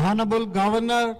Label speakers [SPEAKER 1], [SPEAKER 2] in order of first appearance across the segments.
[SPEAKER 1] Honorable Governor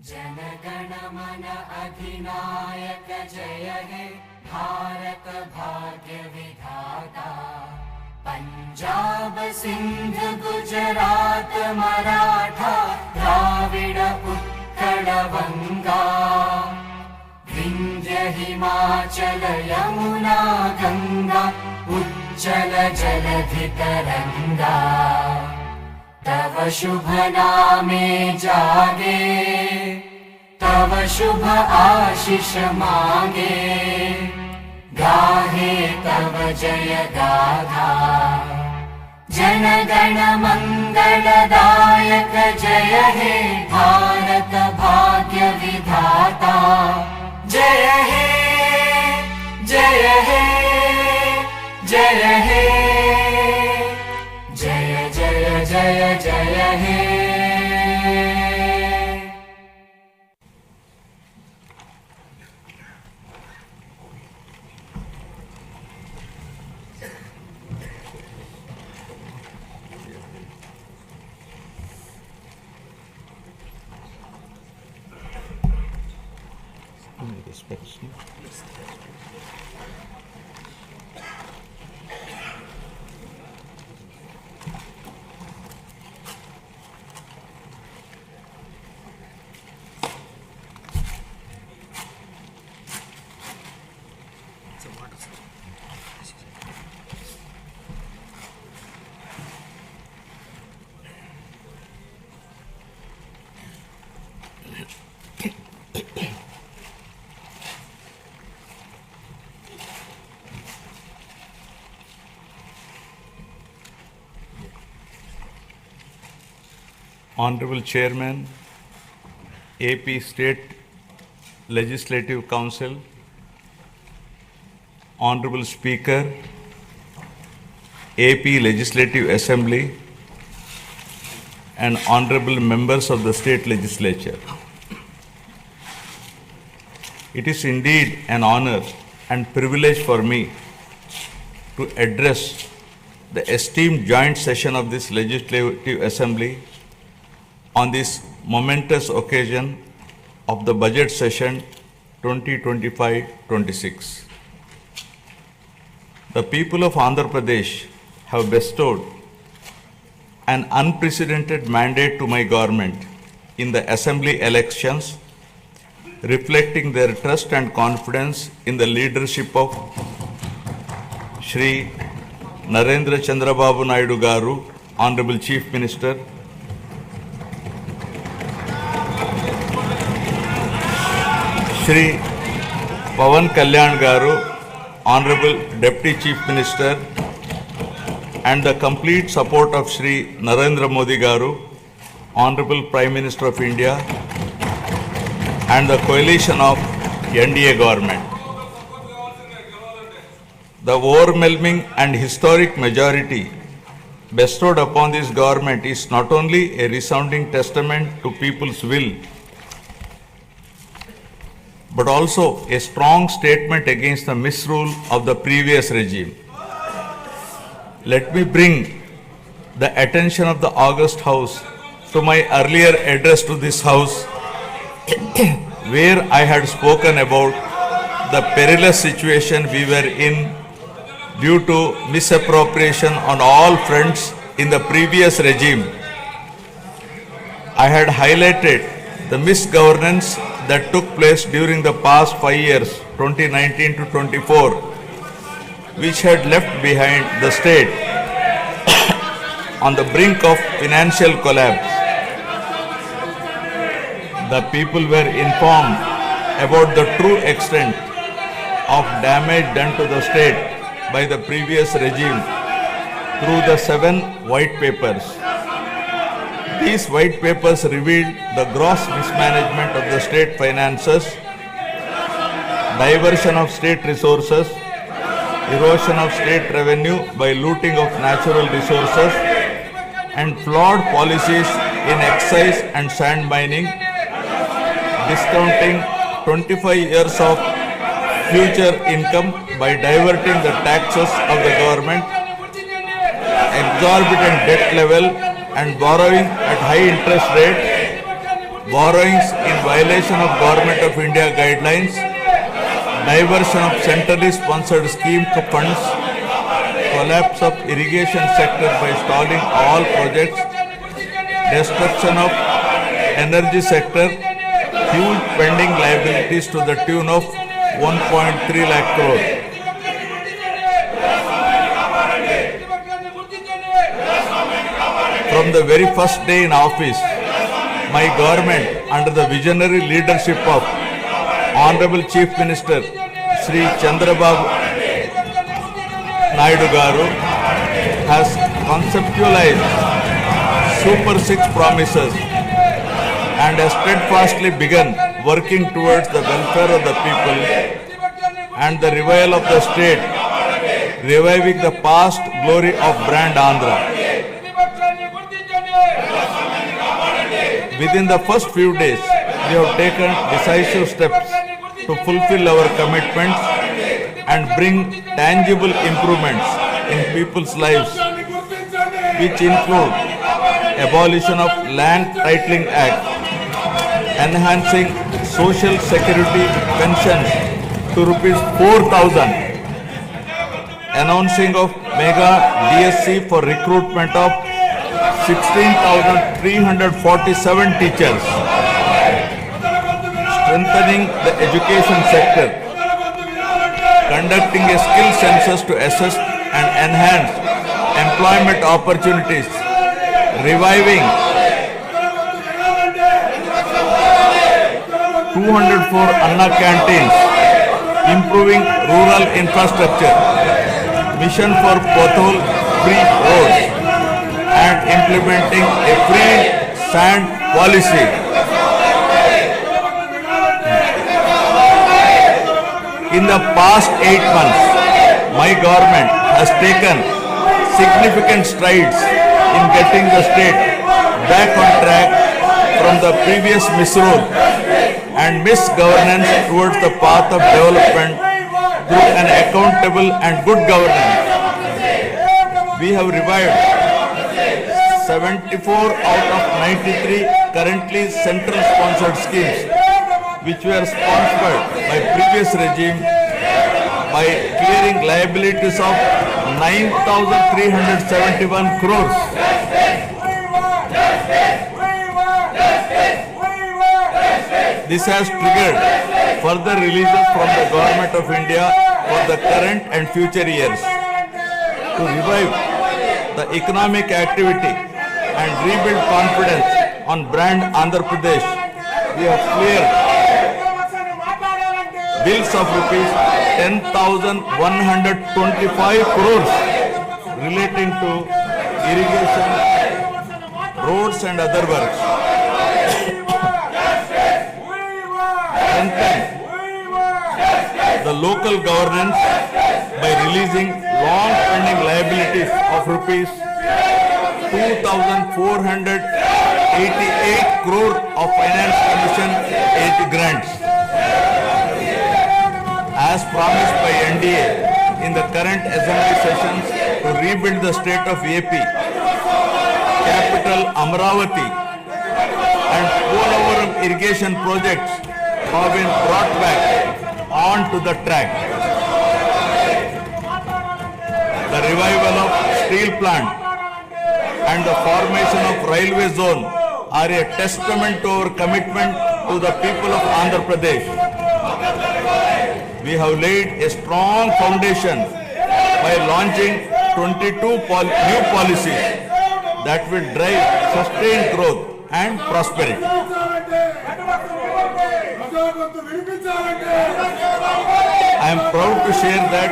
[SPEAKER 2] Jana Gana Mana अधिनायक जय हे भारत भाग्य विधाता पंजाब सिंध गुजरात मराठा द्राविड उत्कल बंगा विंध्य हिमाचल यमुना गंगा उज्जल जलधि तरंगा तव शुभ नामे जागे तव शुभ आशीष मांगे गाहे तव जय गाथा जन गण मंगलदायक जय हे भारत भाग्य विधाता जय हे जय हे जय हे जय जय जय जय हे
[SPEAKER 3] Honorable Chairman, AP State Legislative Council, Honorable Speaker, AP Legislative Assembly, and Honorable Members of the State Legislature. It is indeed an honor and privilege for me to address the esteemed joint session of this Legislative Assembly on this momentous occasion of the budget session 2025-26. The people of Andhra Pradesh have bestowed an unprecedented mandate to my government in the assembly elections, reflecting their trust and confidence in the leadership of Shri Narendra Chandrababu Naidu Garu, Honorable Chief Minister, Shri Pawan Kalyan Garu, Honorable Deputy Chief Minister, and the complete support of Shri Narendra Modi Garu, Honorable Prime Minister of India, and the coalition of NDA government. The overwhelming and historic majority bestowed upon this government is not only a resounding testament to people's will, but also a strong statement against the misrule of the previous regime. Let me bring the attention of the August House to my earlier address to this House, where I had spoken about the perilous situation we were in due to misappropriation on all fronts in the previous regime. I had highlighted the misgovernance that took place during the past 5 years, 2019 to 24, which had left behind the state on the brink of financial collapse. The people were informed about the true extent of damage done to the state by the previous regime through the 7 white papers. These white papers revealed the gross mismanagement of the state finances, diversion of state resources, erosion of state revenue by looting of natural resources, and flawed policies in excise and sand mining, discounting 25 years of future income by diverting the taxes of the government, exorbitant debt level and borrowing at high interest rate, borrowings in violation of Government of India guidelines, diversion of centrally sponsored scheme funds, collapse of irrigation sector by stalling all projects, destruction of energy sector, huge pending liabilities to the tune of 1.3 lakh crore. From the very first day in office, my government, under the visionary leadership of Honorable Chief Minister Sri Chandrababu Naidu Garu, has conceptualized Super 6 promises and has steadfastly begun working towards the welfare of the people and the revival of the state, reviving the past glory of brand Andhra. Within the first few days, we have taken decisive steps to fulfill our commitments and bring tangible improvements in people's lives, which include abolition of Land Titling Act, enhancing social security pensions to rupees 4,000, announcing of mega DSC for recruitment of 16,347 teachers, strengthening the education sector, conducting a skill census to assess and enhance employment opportunities, reviving 204 Anna canteens, improving rural infrastructure, mission for pothole-free roads, and implementing a free sand policy. In the past 8 months, my government has taken significant strides in getting the state back on track from the previous misrule and misgovernance towards the path of development through an accountable and good governance. We have revived 74 out of 93 currently central sponsored schemes which were sponsored by previous regime by clearing liabilities of 9,371 crores. This has triggered further releases from the Government of India for the current and future years. To revive the economic activity and rebuild confidence on brand Andhra Pradesh, we have cleared bills of rupees 10,125 crores relating to irrigation, roads and other works. Strengthen the local governance by releasing long pending liabilities of rupees 2,488 crore of finance commission aid grants. As promised by NDA in the current assembly sessions to rebuild the state of AP, capital Amravati and Polavaram irrigation projects have been brought back onto the track. The revival of steel plant and the formation of railway zone are a testament to our commitment to the people of Andhra Pradesh. We have laid a strong foundation by launching 22 new policies that will drive sustained growth and prosperity. I am proud to share that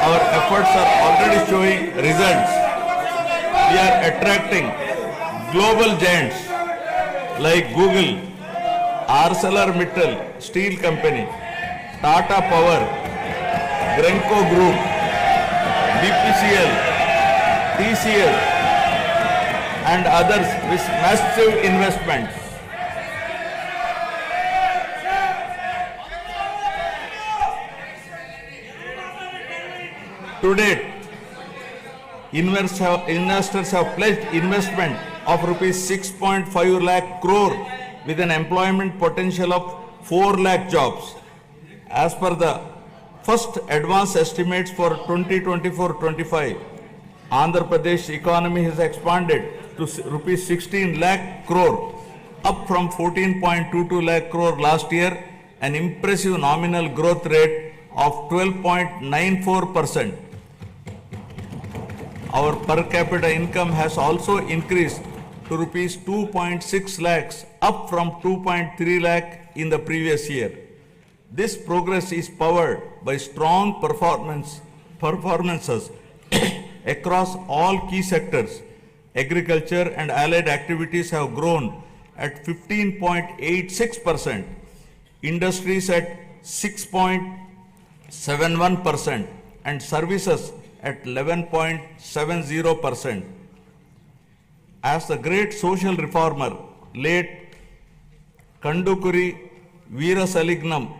[SPEAKER 3] our efforts are already showing results. We are attracting global giants like Google, ArcelorMittal Steel Company, Tata Power, Grenco Group, BPCL, TCL, and others with massive investments. To date, investors have pledged investment of rupees 6.5 lakh crore with an employment potential of 4 lakh jobs. As per the first advance estimates for 2024-25, Andhra Pradesh economy has expanded to rupees 16 lakh crore, up from 14.22 lakh crore last year, an impressive nominal growth rate of 12.94%. Our per capita income has also increased to rupees 2.6 lakhs, up from 2.3 lakh in the previous year. This progress is powered by strong performances across all key sectors. Agriculture and allied activities have grown at 15.86%, industries at 6.71%, and services at 11.70%. As the great social reformer, late Kandukuri Veerasalignam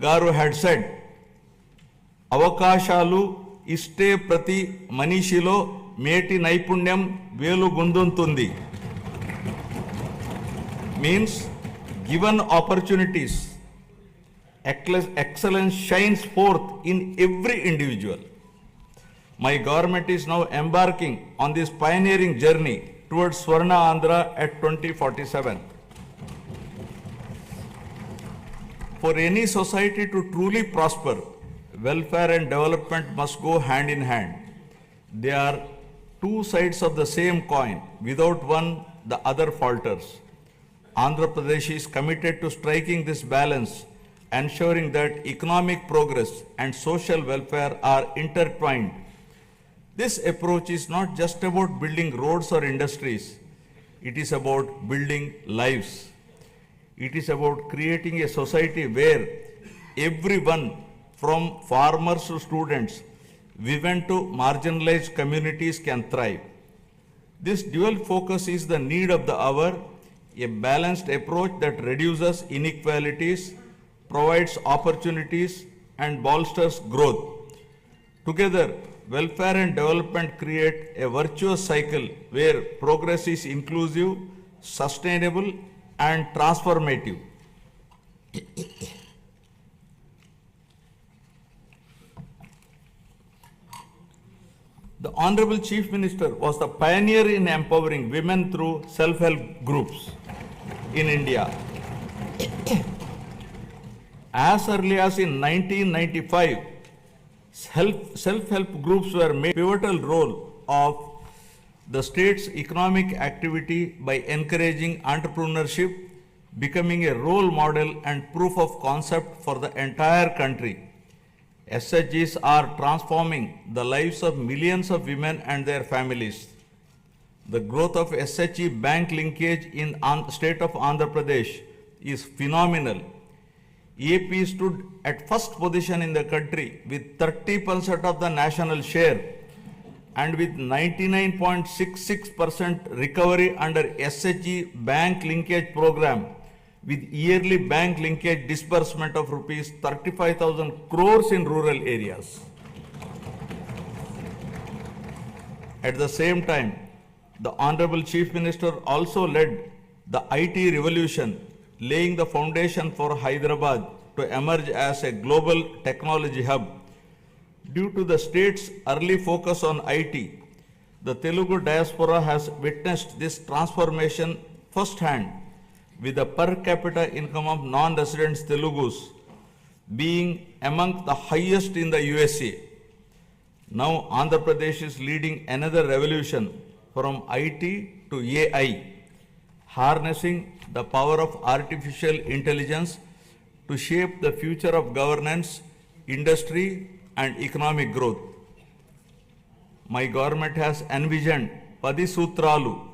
[SPEAKER 3] Garu had said, అవకాశాలు ఇస్తే ప్రతి మనిషిలో మేటి నైపుణ్యం వేలుగొందుతుంది. Means, given opportunities, excellence shines forth in every individual. My government is now embarking on this pioneering journey towards Swachh Andhra at 2047. For any society to truly prosper, welfare and development must go hand in hand. They are two sides of the same coin. Without one, the other falters. Andhra Pradesh is committed to striking this balance, ensuring that economic progress and social welfare are intertwined. This approach is not just about building roads or industries. It is about building lives. It is about creating a society where everyone, from farmers to students, women to marginalized communities, can thrive. This dual focus is the need of the hour, a balanced approach that reduces inequalities, provides opportunities, and bolsters growth. Together, welfare and development create a virtuous cycle where progress is inclusive, sustainable, and transformative. The Honorable Chief Minister was the pioneer in empowering women through self-help groups in India. As early as in 1995, self-help groups were made a pivotal role of the state's economic activity by encouraging entrepreneurship, becoming a role model and proof of concept for the entire country. SHGs are transforming the lives of millions of women and their families. The growth of SHG bank linkage in the state of Andhra Pradesh is phenomenal. AP stood at first position in the country with 30% of the national share and with 99.66% recovery under SHG bank linkage program, with yearly bank linkage disbursement of rupees 35,000 crores in rural areas. At the same time, the Honorable Chief Minister also led the IT revolution, laying the foundation for Hyderabad to emerge as a global technology hub. Due to the state's early focus on IT, the Telugu diaspora has witnessed this transformation firsthand. with the per capita income of non-resident Telugus being among the highest in the USA. Now Andhra Pradesh is leading another revolution from IT to AI, harnessing the power of artificial intelligence to shape the future of governance, industry and economic growth. My government has envisioned 10 Sutralu,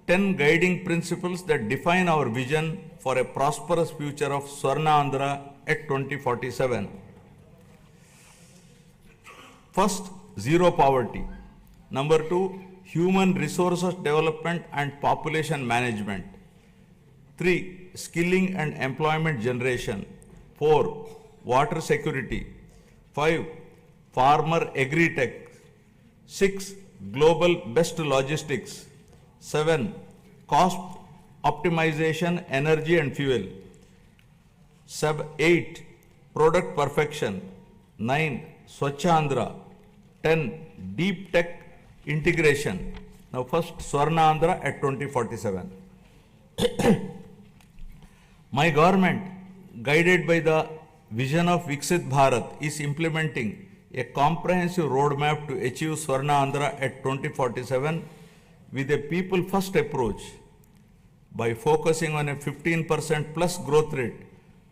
[SPEAKER 3] 10 guiding principles that define our vision for a prosperous future of Swachh Andhra at 2047. First, zero poverty. Number 2, human resources development and population management. 3, skilling and employment generation. 4, water security. 5, farmer agri-tech. 6, global best logistics. 7, cost optimization, energy and fuel. 8, product perfection. 9, Swachh Andhra. 10, deep tech integration. Now first, Swachh Andhra at 2047. My government, guided by the vision of Viksit Bharat, is implementing a comprehensive roadmap to achieve Swachh Andhra at 2047 with a people-first approach. By focusing on a 15% plus growth rate,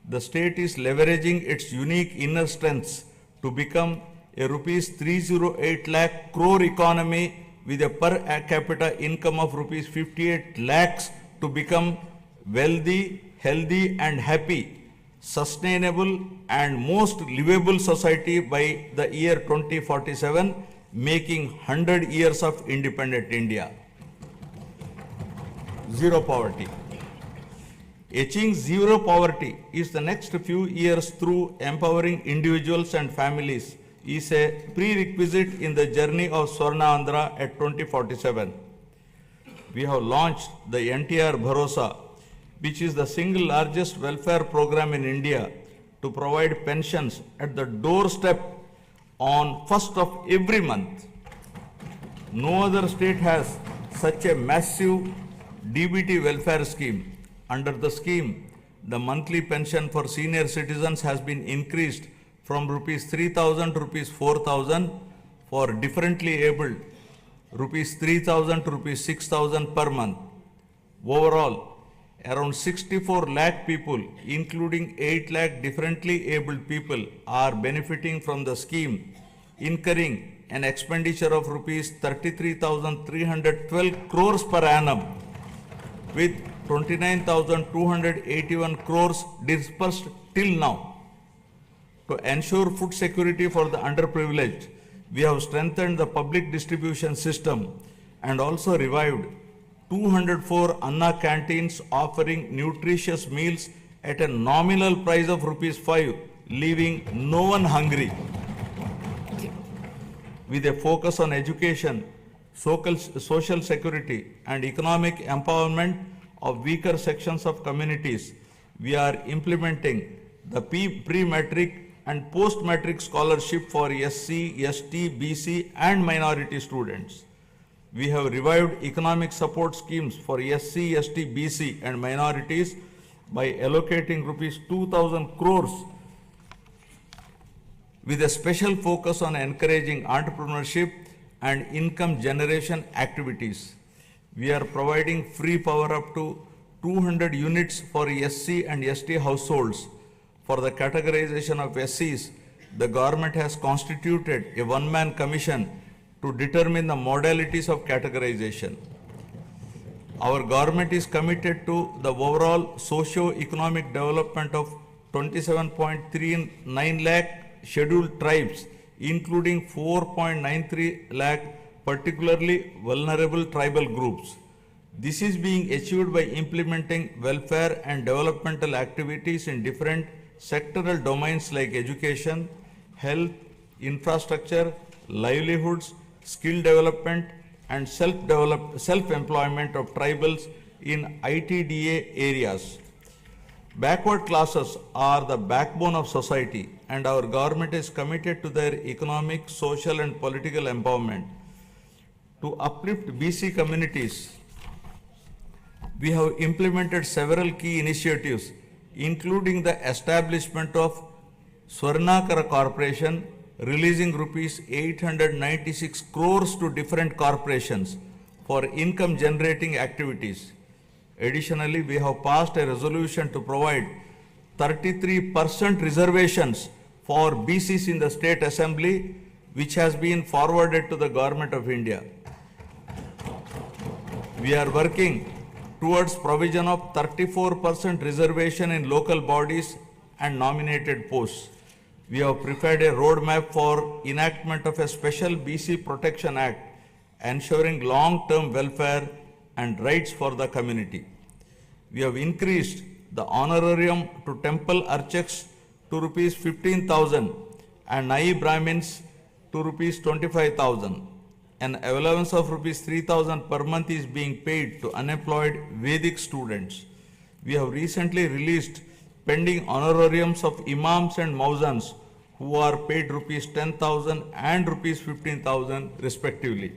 [SPEAKER 3] the state is leveraging its unique inner strengths to become a rupees 308 lakh crore economy with a per capita income of rupees 58 lakhs to become wealthy, healthy and happy, sustainable and most livable society by the year 2047, making 100 years of independent India. Zero poverty. Achieving zero poverty is the next few years through empowering individuals and families is a prerequisite in the journey of Swachh Andhra at 2047. We have launched the NTR Bharosa, which is the single largest welfare program in India to provide pensions at the doorstep on 1st of every month. No other state has such a massive DBT welfare scheme. Under the scheme, the monthly pension for senior citizens has been increased from rupees 3,000 to rupees 4,000, for differently abled rupees 3,000 to rupees 6,000 per month. Overall, around 64 lakh people, including 8 lakh differently abled people, are benefiting from the scheme, incurring an expenditure of rupees 33,312 crores per annum, with 29,281 crores dispersed till now. To ensure food security for the underprivileged, we have strengthened the public distribution system and also revived 204 Anna canteens offering nutritious meals at a nominal price of rupees 5, leaving no one hungry. With a focus on education, social security and economic empowerment of weaker sections of communities, we are implementing the pre-matric and post-matric scholarship for SC, ST, BC and minority students. We have revived economic support schemes for SC, ST, BC and minorities by allocating rupees 2,000 crores with a special focus on encouraging entrepreneurship and income generation activities. We are providing free power up to 200 units for SC and ST households. For the categorization of SCs, the government has constituted a one-man commission to determine the modalities of categorization. Our government is committed to the overall socio-economic development of 27.39 lakh scheduled tribes, including 4.93 lakh particularly vulnerable tribal groups. This is being achieved by implementing welfare and developmental activities in different sectoral domains like education, health, infrastructure, livelihoods, skill development and self-employment of tribals in ITDA areas. Backward classes are the backbone of society and our government is committed to their economic, social and political empowerment. To uplift BC communities, We have implemented several key initiatives, including the establishment of Swarnakara Corporation, releasing rupees 896 crores to different corporations for income generating activities. Additionally, we have passed a resolution to provide 33% reservations for BCs in the State Assembly, which has been forwarded to the Government of India. We are working towards provision of 34% reservation in local bodies and nominated posts. We have prepared a roadmap for enactment of a special BC Protection Act, ensuring long-term welfare and rights for the community. We have increased the honorarium to temple archaks to rupees 15,000 and Nai Brahmins to rupees 25,000. An allowance of rupees 3,000 per month is being paid to unemployed Vedic students. We have recently released pending honorariums of imams and mauzans who are paid rupees 10,000 and rupees 15,000 respectively.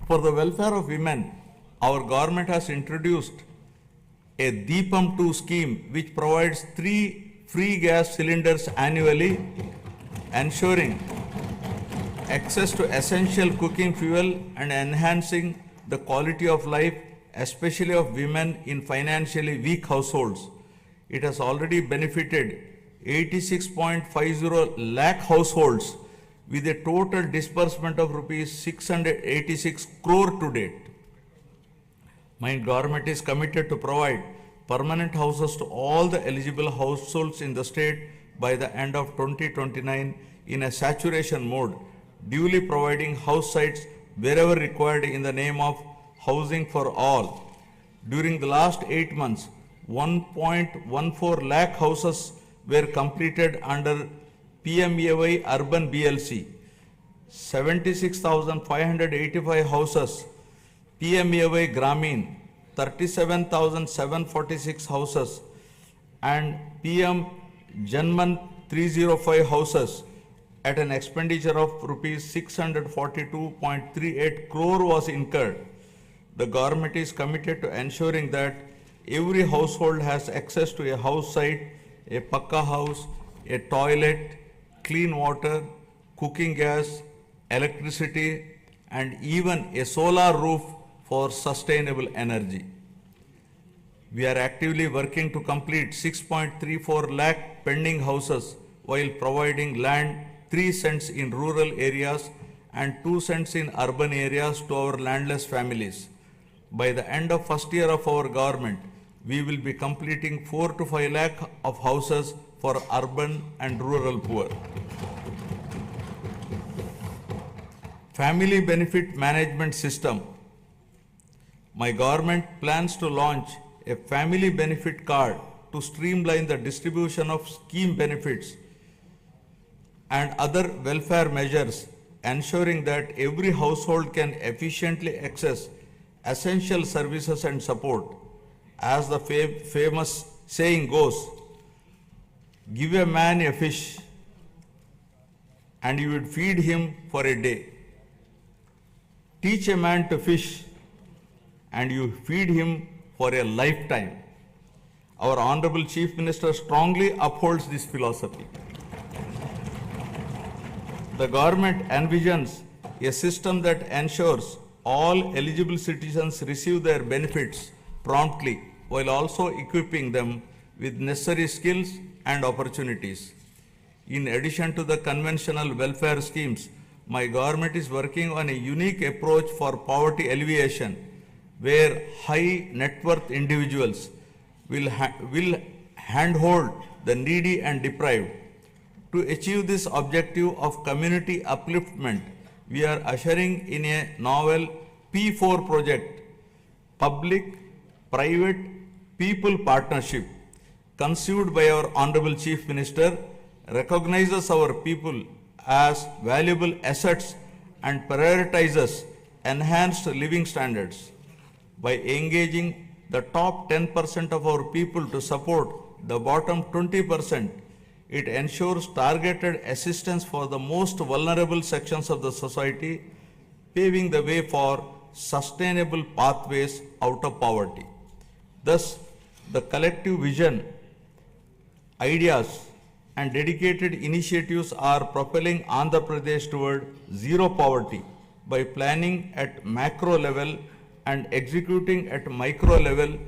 [SPEAKER 3] For the welfare of women, our government has introduced a Deepam 2 scheme which provides 3 free gas cylinders annually, ensuring access to essential cooking fuel and enhancing the quality of life, especially of women in financially weak households. It has already benefited 86.50 lakh households with a total disbursement of rupees 686 crore to date. My government is committed to provide permanent houses to all the eligible households in the state by the end of 2029 in a saturation mode, duly providing house sites wherever required in the name of housing for all. During the last 8 months, 1.14 lakh houses were completed under PMAY Urban BLC, 76,585 houses PMAY Gramin, 37,746 houses, and PM Janman 305 houses at an expenditure of rupees 642.38 crore was incurred. The government is committed to ensuring that every household has access to a house site, a pakka house, a toilet, clean water, cooking gas, electricity, and even a solar roof for sustainable energy. We are actively working to complete 6.34 lakh pending houses while providing land 3 cents in rural areas and 2 cents in urban areas to our landless families. By the end of first year of our government, we will be completing 4 to 5 lakh of houses for urban and rural poor. Family Benefit Management System. My government plans to launch a family benefit card to streamline the distribution of scheme benefits and other welfare measures, ensuring that every household can efficiently access essential services and support. As the famous saying goes, give a man a fish and you would feed him for a day. Teach a man to fish and you feed him for a lifetime. Our Honorable Chief Minister strongly upholds this philosophy. The government envisions a system that ensures all eligible citizens receive their benefits promptly while also equipping them with necessary skills and opportunities. In addition to the conventional welfare schemes, my government is working on a unique approach for poverty alleviation, where high net worth individuals will handhold the needy and deprived. To achieve this objective of community upliftment, we are ushering in a novel P4 project, Public Private People Partnership, conceived by our Honorable Chief Minister, recognizes our people as valuable assets and prioritizes enhanced living standards. By engaging the top 10% of our people to support the bottom 20%, It ensures targeted assistance for the most vulnerable sections of the society, paving the way for sustainable pathways out of poverty. Thus, the collective vision, ideas, and dedicated initiatives are propelling Andhra Pradesh toward zero poverty by planning at macro level and executing at micro level,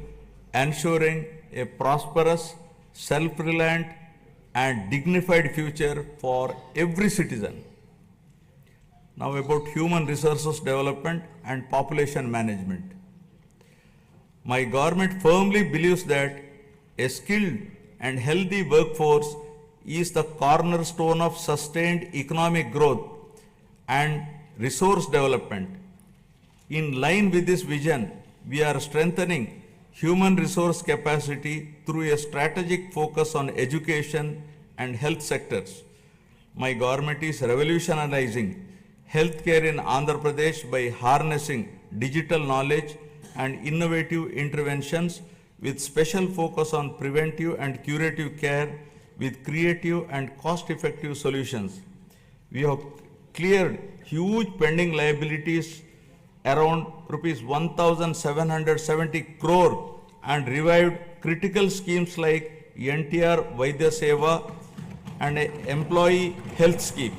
[SPEAKER 3] ensuring a prosperous, self-reliant, and dignified future for every citizen. Now about human resources development and population management. My government firmly believes that a skilled and healthy workforce is the cornerstone of sustained economic growth and resource development. In line with this vision, we are strengthening human resource capacity through a strategic focus on education and health sectors. My government is revolutionizing healthcare in Andhra Pradesh by harnessing digital knowledge and innovative interventions with special focus on preventive and curative care with creative and cost-effective solutions. We have cleared huge pending liabilities around rupees 1,770 crore and revived critical schemes like NTR Vaidya Seva and a employee health scheme.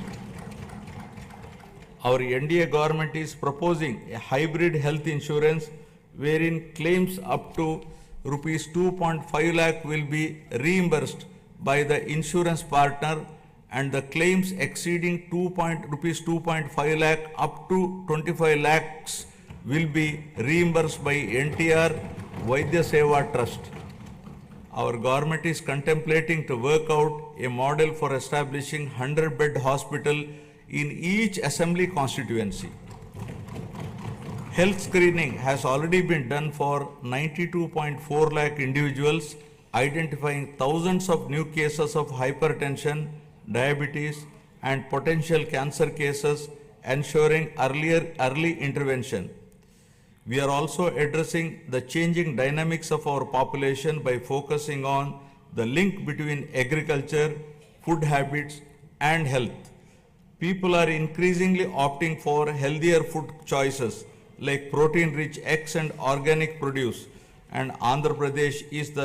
[SPEAKER 3] Our NDA government is proposing a hybrid health insurance wherein claims up to rupees 2.5 lakh will be reimbursed by the insurance partner and the claims exceeding rupees 2.5 lakh up to 25 lakhs will be reimbursed by NTR Vaidya Seva Trust. Our government is contemplating to work out a model for establishing 100-bed hospital in each assembly constituency. Health screening has already been done for 92.4 lakh individuals, identifying thousands of new cases of hypertension, diabetes, and potential cancer cases, ensuring early intervention. We are also addressing the changing dynamics of our population by focusing on the link between agriculture, food habits, and health. People are increasingly opting for healthier food choices like protein-rich eggs and organic produce, and Andhra Pradesh is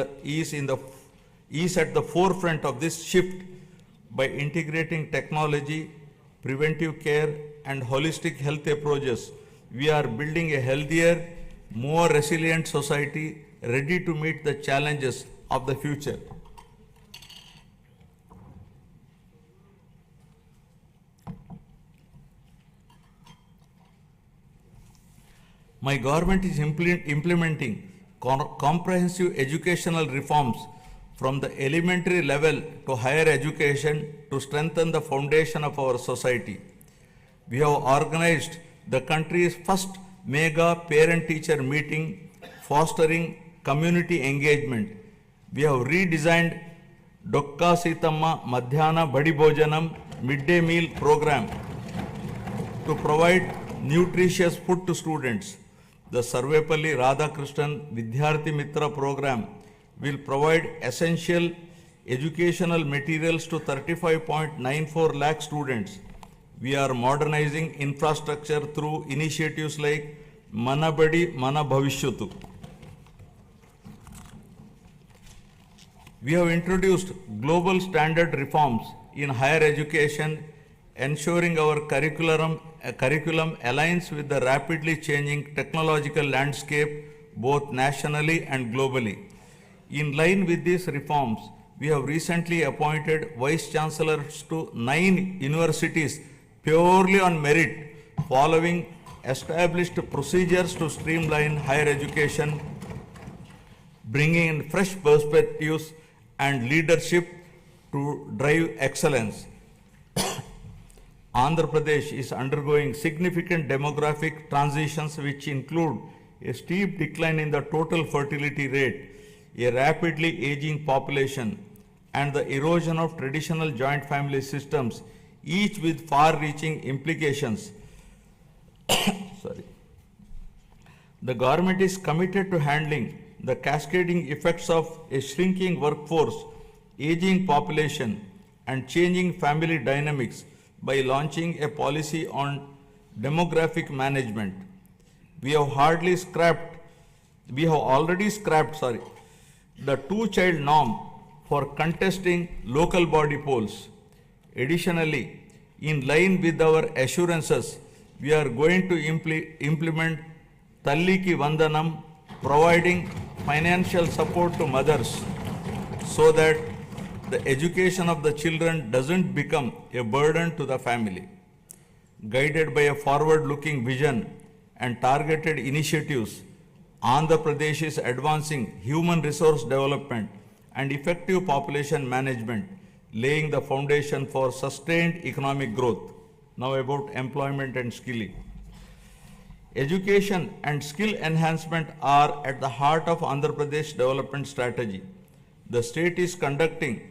[SPEAKER 3] at the forefront of this shift by integrating technology, preventive care, and holistic health approaches. We are building a healthier, more resilient society ready to meet the challenges of the future. My government is implementing comprehensive educational reforms from the elementary level to higher education to strengthen the foundation of our society. We have organized the country's first mega parent-teacher meeting, fostering community engagement. We have redesigned Dokka Sitamma Madhyana Badi Bhojanam midday meal program to provide nutritious food to students. The Sarvepalli Radhakrishnan Vidyarthi Mitra program will provide essential educational materials to 35.94 lakh students. We are modernizing infrastructure through initiatives like Mana Badi Mana Bhavishyatu. We have introduced global standard reforms in higher education, ensuring our curriculum aligns with the rapidly changing technological landscape both nationally and globally. In line with these reforms, we have recently appointed vice chancellors to 9 universities purely on merit, following established procedures to streamline higher education, bringing in fresh perspectives and leadership to drive excellence. Andhra Pradesh is undergoing significant demographic transitions which include a steep decline in the total fertility rate, a rapidly aging population, and the erosion of traditional joint family systems, each with far-reaching implications. The government is committed to handling the cascading effects of a shrinking workforce, aging population, and changing family dynamics by launching a policy on demographic management. We have already scrapped, the two-child norm for contesting local body polls. Additionally, in line with our assurances, we are going to implement Talliki Vandanam, providing financial support to mothers so that the education of the children doesn't become a burden to the family. Guided by a forward-looking vision and targeted initiatives, Andhra Pradesh is advancing human resource development and effective population management, laying the foundation for sustained economic growth. Now about employment and skilling. Education and skill enhancement are at the heart of Andhra Pradesh development strategy. The state is conducting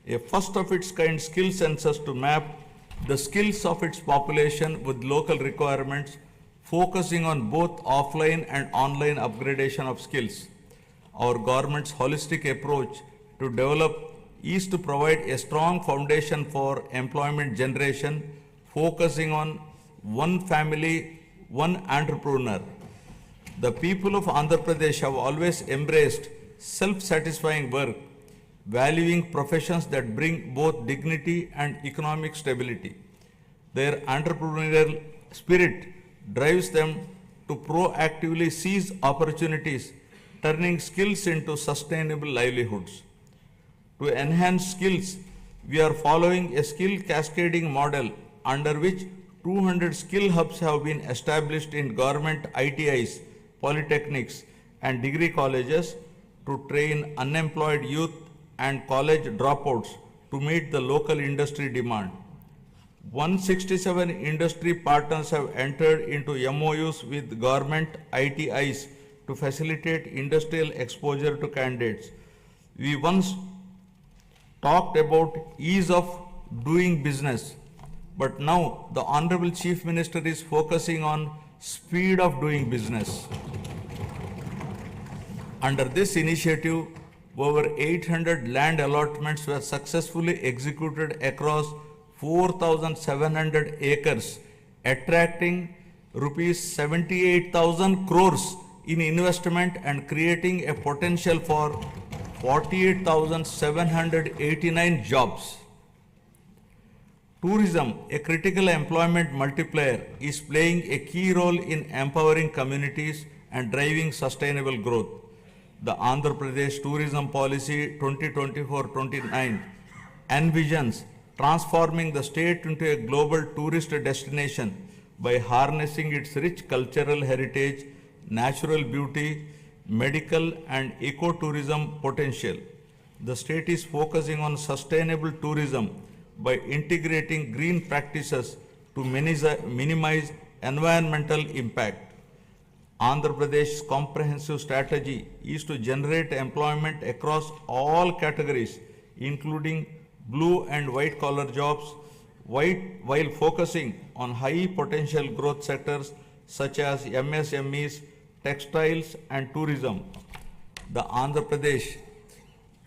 [SPEAKER 3] a first of its kind skill census to map the skills of its population with local requirements, focusing on both offline and online upgradation of skills. Our government's holistic approach to develop is to provide a strong foundation for employment generation, focusing on one family, one entrepreneur. The people of Andhra Pradesh have always embraced self-satisfying work, valuing professions that bring both dignity and economic stability. Their entrepreneurial spirit drives them to proactively seize opportunities, turning skills into sustainable livelihoods. To enhance skills, we are following a skill cascading model under which 200 skill hubs have been established in government ITIs, polytechnics, and degree colleges to train unemployed youth and college dropouts to meet the local industry demand. 167 industry partners have entered into MOUs with government ITIs to facilitate industrial exposure to candidates. We once talked about ease of doing business, but now the Honorable Chief Minister is focusing on speed of doing business. Under this initiative, over 800 land allotments were successfully executed across 4,700 acres, attracting rupees 78,000 crores in investment and creating a potential for 48,789 jobs. Tourism, a critical employment multiplier, is playing a key role in empowering communities and driving sustainable growth. The Andhra Pradesh Tourism Policy 2024-29 envisions transforming the state into a global tourist destination by harnessing its rich cultural heritage, natural beauty, medical and ecotourism potential. The state is focusing on sustainable tourism by integrating green practices to minimize environmental impact. Andhra Pradesh's comprehensive strategy is to generate employment across all categories, including blue and white collar jobs, while focusing on high potential growth sectors such as MSMEs, textiles and tourism. The Andhra Pradesh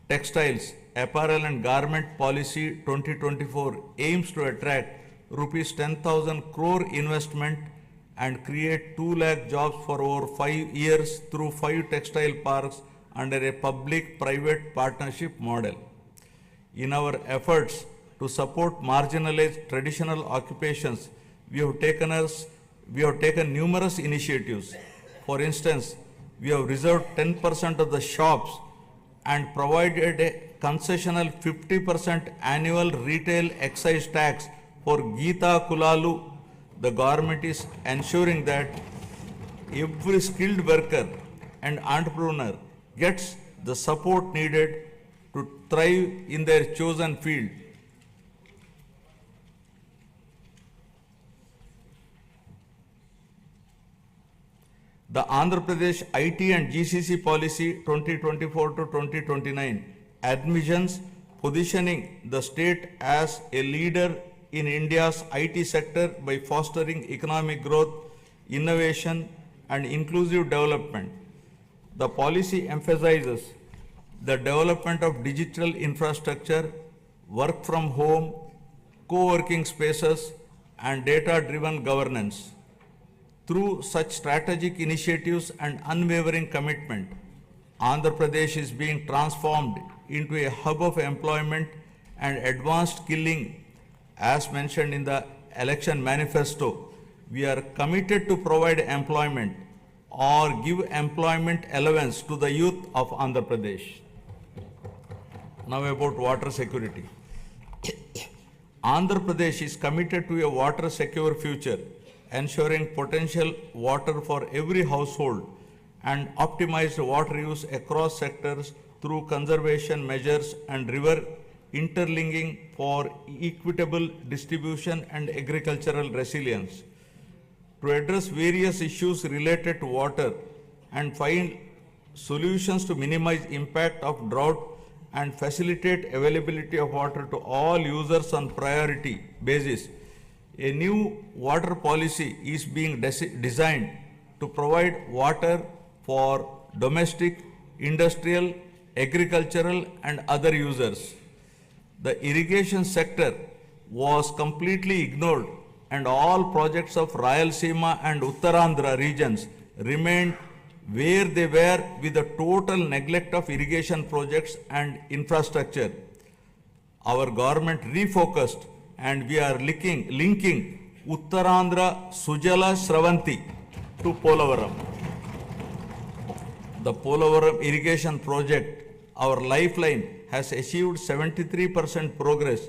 [SPEAKER 3] Textiles, Apparel and Garment Policy 2024 aims to attract rupees 10,000 crore investment and create 2 lakh jobs for over 5 years through 5 textile parks under a public-private partnership model. In our efforts to support marginalized traditional occupations, we have taken numerous initiatives. For instance, we have reserved 10% of the shops and provided a concessional 50% annual retail excise tax for Geeta Kulalu. The government is ensuring that every skilled worker and entrepreneur gets the support needed to thrive in their chosen field. The Andhra Pradesh IT and GCC Policy 2024-2029 admissions positioning the state as a leader in India's IT sector by fostering economic growth, innovation and inclusive development. The policy emphasizes the development of digital infrastructure, work from home, co-working spaces, and data-driven governance. Through such strategic initiatives and unwavering commitment, Andhra Pradesh is being transformed into a hub of employment and advanced skilling. As mentioned in the election manifesto, we are committed to provide employment or give employment allowance to the youth of Andhra Pradesh. Now about water security. Andhra Pradesh is committed to a water secure future, ensuring potential water for every household and optimized water use across sectors through conservation measures and river interlinking for equitable distribution and agricultural resilience. To address various issues related to water and find solutions to minimize impact of drought and facilitate availability of water to all users on priority basis, a new water policy is being designed to provide water for domestic, industrial, agricultural and other users. The irrigation sector was completely ignored and all projects of Rayalaseema and Uttarandhra regions remained where they were with the total neglect of irrigation projects and infrastructure. Our government refocused and we are linking Uttarandhra Sujala Sravanti to Polavaram. The Polavaram irrigation project, our lifeline, has achieved 73% progress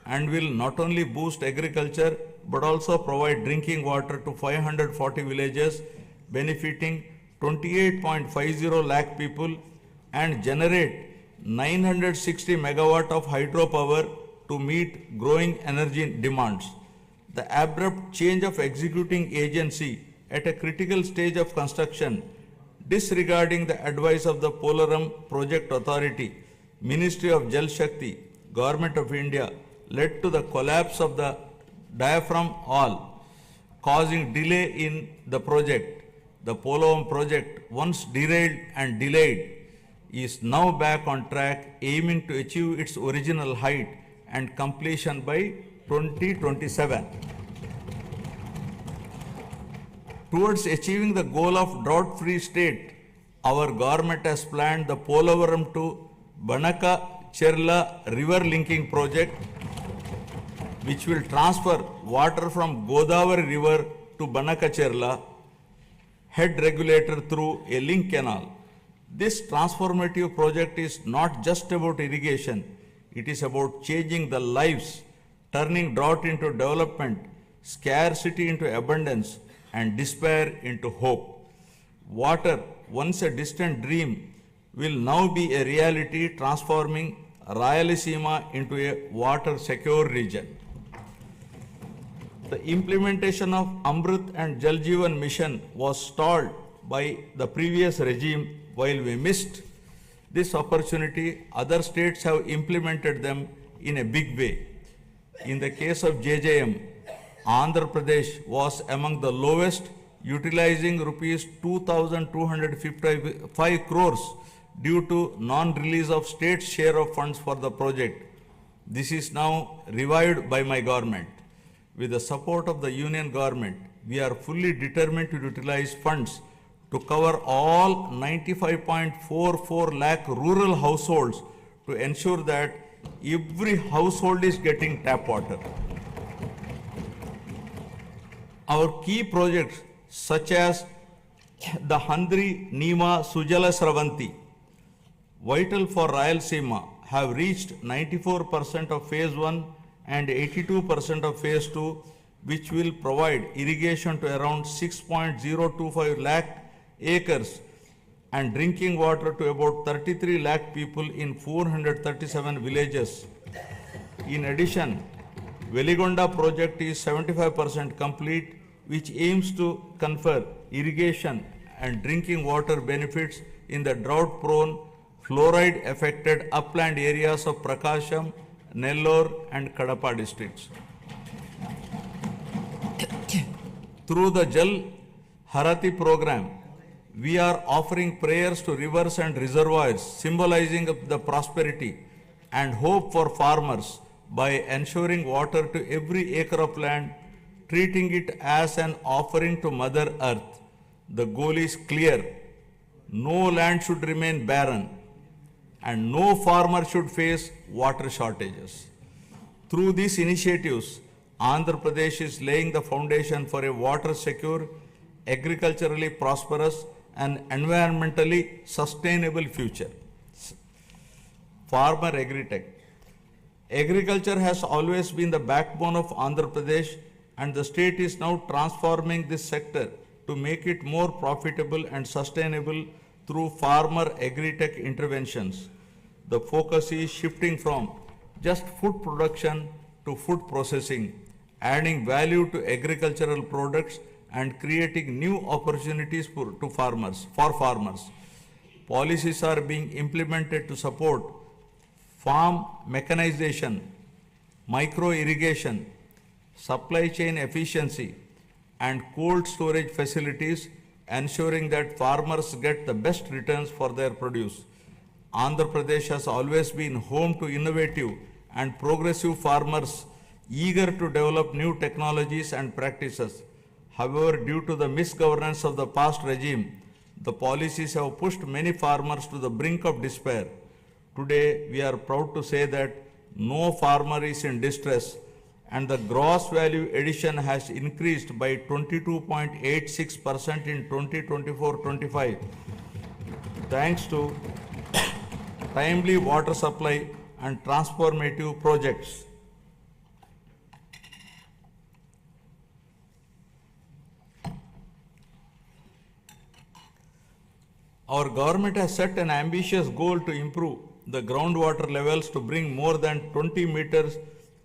[SPEAKER 3] and will not only boost agriculture but also provide drinking water to 540 villages, benefiting 28.50 lakh people and generate 960 megawatt of hydropower to meet growing energy demands. The abrupt change of executing agency at a critical stage of construction, disregarding the advice of the Polavaram Project Authority, Ministry of Jal Shakti, Government of India, led to the collapse of the diaphragm wall, causing delay in the project. The Polavaram project, once derailed and delayed, is now back on track, aiming to achieve its original height and completion by 2027. Towards achieving the goal of drought-free state, our government has planned the Polavaram to Banaka Cherla river linking project, which will transfer water from Godavari river to Banaka Cherla head regulator through a link canal. This transformative project is not just about irrigation, it is about changing the lives, turning drought into development, scarcity into abundance, and despair into hope. Water, once a distant dream, will now be a reality, transforming Rayalaseema into a water secure region. The implementation of Amrit and Jal Jeevan mission was stalled by the previous regime. While we missed this opportunity, other states have implemented them in a big way. In the case of JJM, Andhra Pradesh was among the lowest, utilizing rupees 2,255 crores due to non-release of state's share of funds for the project. This is now revived by my government. With the support of the union government, we are fully determined to utilize funds to cover all 95.44 lakh rural households to ensure that every household is getting tap water. Our key projects such as the Handri Nima Sujala Sravanti, vital for Rayalaseema, have reached 94% of phase 1 and 82% of phase 2, which will provide irrigation to around 6.025 lakh acres and drinking water to about 33 lakh people in 437 villages. In addition, Veligonda project is 75% complete, which aims to confer irrigation and drinking water benefits in the drought-prone, fluoride-affected upland areas of Prakasham, Nellore and Kadapa districts. Through the Jal Harati program, we are offering prayers to rivers and reservoirs, symbolizing the prosperity and hope for farmers by ensuring water to every acre of land, treating it as an offering to Mother Earth. The goal is clear: no land should remain barren, and no farmer should face water shortages. Through these initiatives, Andhra Pradesh is laying the foundation for a water secure, agriculturally prosperous, and environmentally sustainable future. Farmer Agritech. Agriculture has always been the backbone of Andhra Pradesh, and the state is now transforming this sector to make it more profitable and sustainable through farmer agri-tech interventions. The focus is shifting from just food production to food processing, adding value to agricultural products and creating new opportunities for farmers. Policies are being implemented to support farm mechanization, micro irrigation, supply chain efficiency, and cold storage facilities, ensuring that farmers get the best returns for their produce. Andhra Pradesh has always been home to innovative and progressive farmers eager to develop new technologies and practices. However, due to the misgovernance of the past regime, the policies have pushed many farmers to the brink of despair. Today, we are proud to say that no farmer is in distress, and the gross value addition has increased by 22.86% in 2024-25, thanks to timely water supply and transformative projects. Our government has set an ambitious goal to improve the groundwater levels to bring more than 20 meters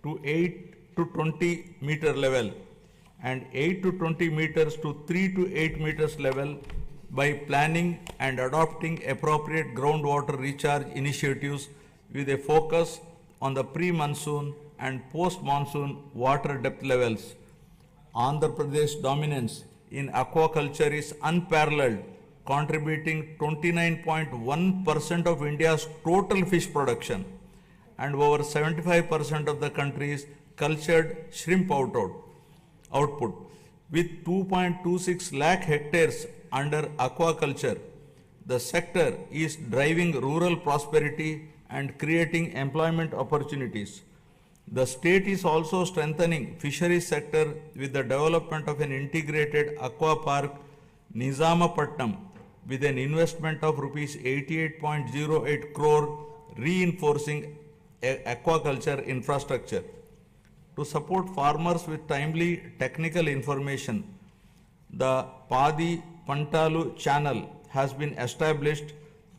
[SPEAKER 3] to 8 to 20 meter level and 8 to 20 meters to 3 to 8 meters level by planning and adopting appropriate groundwater recharge initiatives with a focus on the pre-monsoon and post-monsoon water depth levels. Andhra Pradesh dominance in aquaculture is unparalleled, contributing 29.1% of India's total fish production and over 75% of the country's cultured shrimp output. With 2.26 lakh hectares under aquaculture, the sector is driving rural prosperity and creating employment opportunities. The state is also strengthening fisheries sector with the development of an integrated aqua park Nizamapatnam with an investment of rupees 88.08 crore, reinforcing aquaculture infrastructure. To support farmers with timely technical information, the Padi Pantalu channel has been established,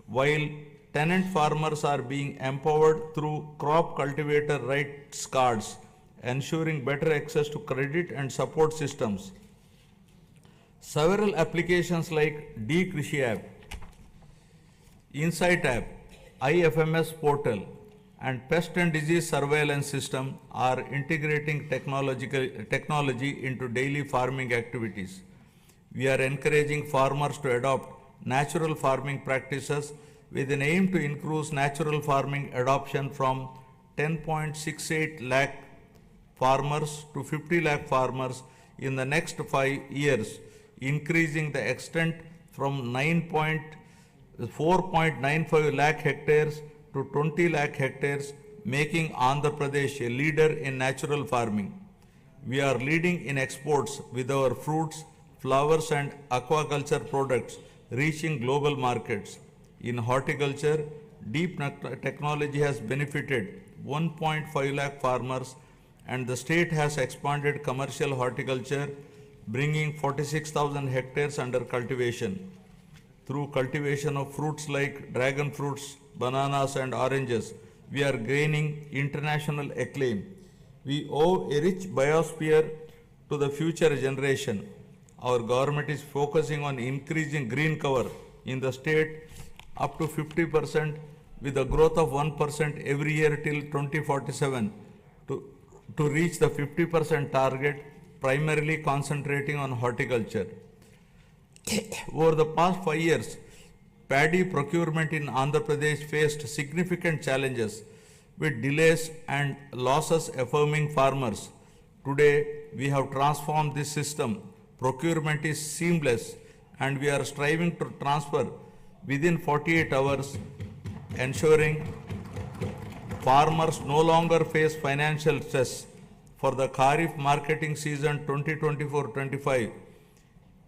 [SPEAKER 3] while tenant farmers are being empowered through crop cultivator rights cards, ensuring better access to credit and support systems. Several applications like XVIAP, Insight app, IFMS portal, and pest and disease surveillance system are integrating technology into daily farming activities. We are encouraging farmers to adopt natural farming practices with an aim to increase natural farming adoption from 10.68 lakh farmers to 50 lakh farmers in the next 5 years, increasing the extent from 4.95 lakh hectares to 20 lakh hectares, making Andhra Pradesh a leader in natural farming. We are leading in exports with our fruits, flowers and aquaculture products reaching global markets. In horticulture, deep technology has benefited 1.5 lakh farmers, and the state has expanded commercial horticulture, bringing 46,000 hectares under cultivation. Through cultivation of fruits like dragon fruits, bananas and oranges, we are gaining international acclaim. We owe a rich biosphere to the future generation. Our government is focusing on increasing green cover in the state up to 50% with a growth of 1% every year till 2047 to reach the 50% target, primarily concentrating on horticulture. Over the past 5 years, paddy procurement in Andhra Pradesh faced significant challenges, with delays and losses affirming farmers. Today, we have transformed this system. Procurement is seamless and we are striving to transfer within 48 hours, ensuring farmers no longer face financial stress. For the Kharif marketing season 2024-25,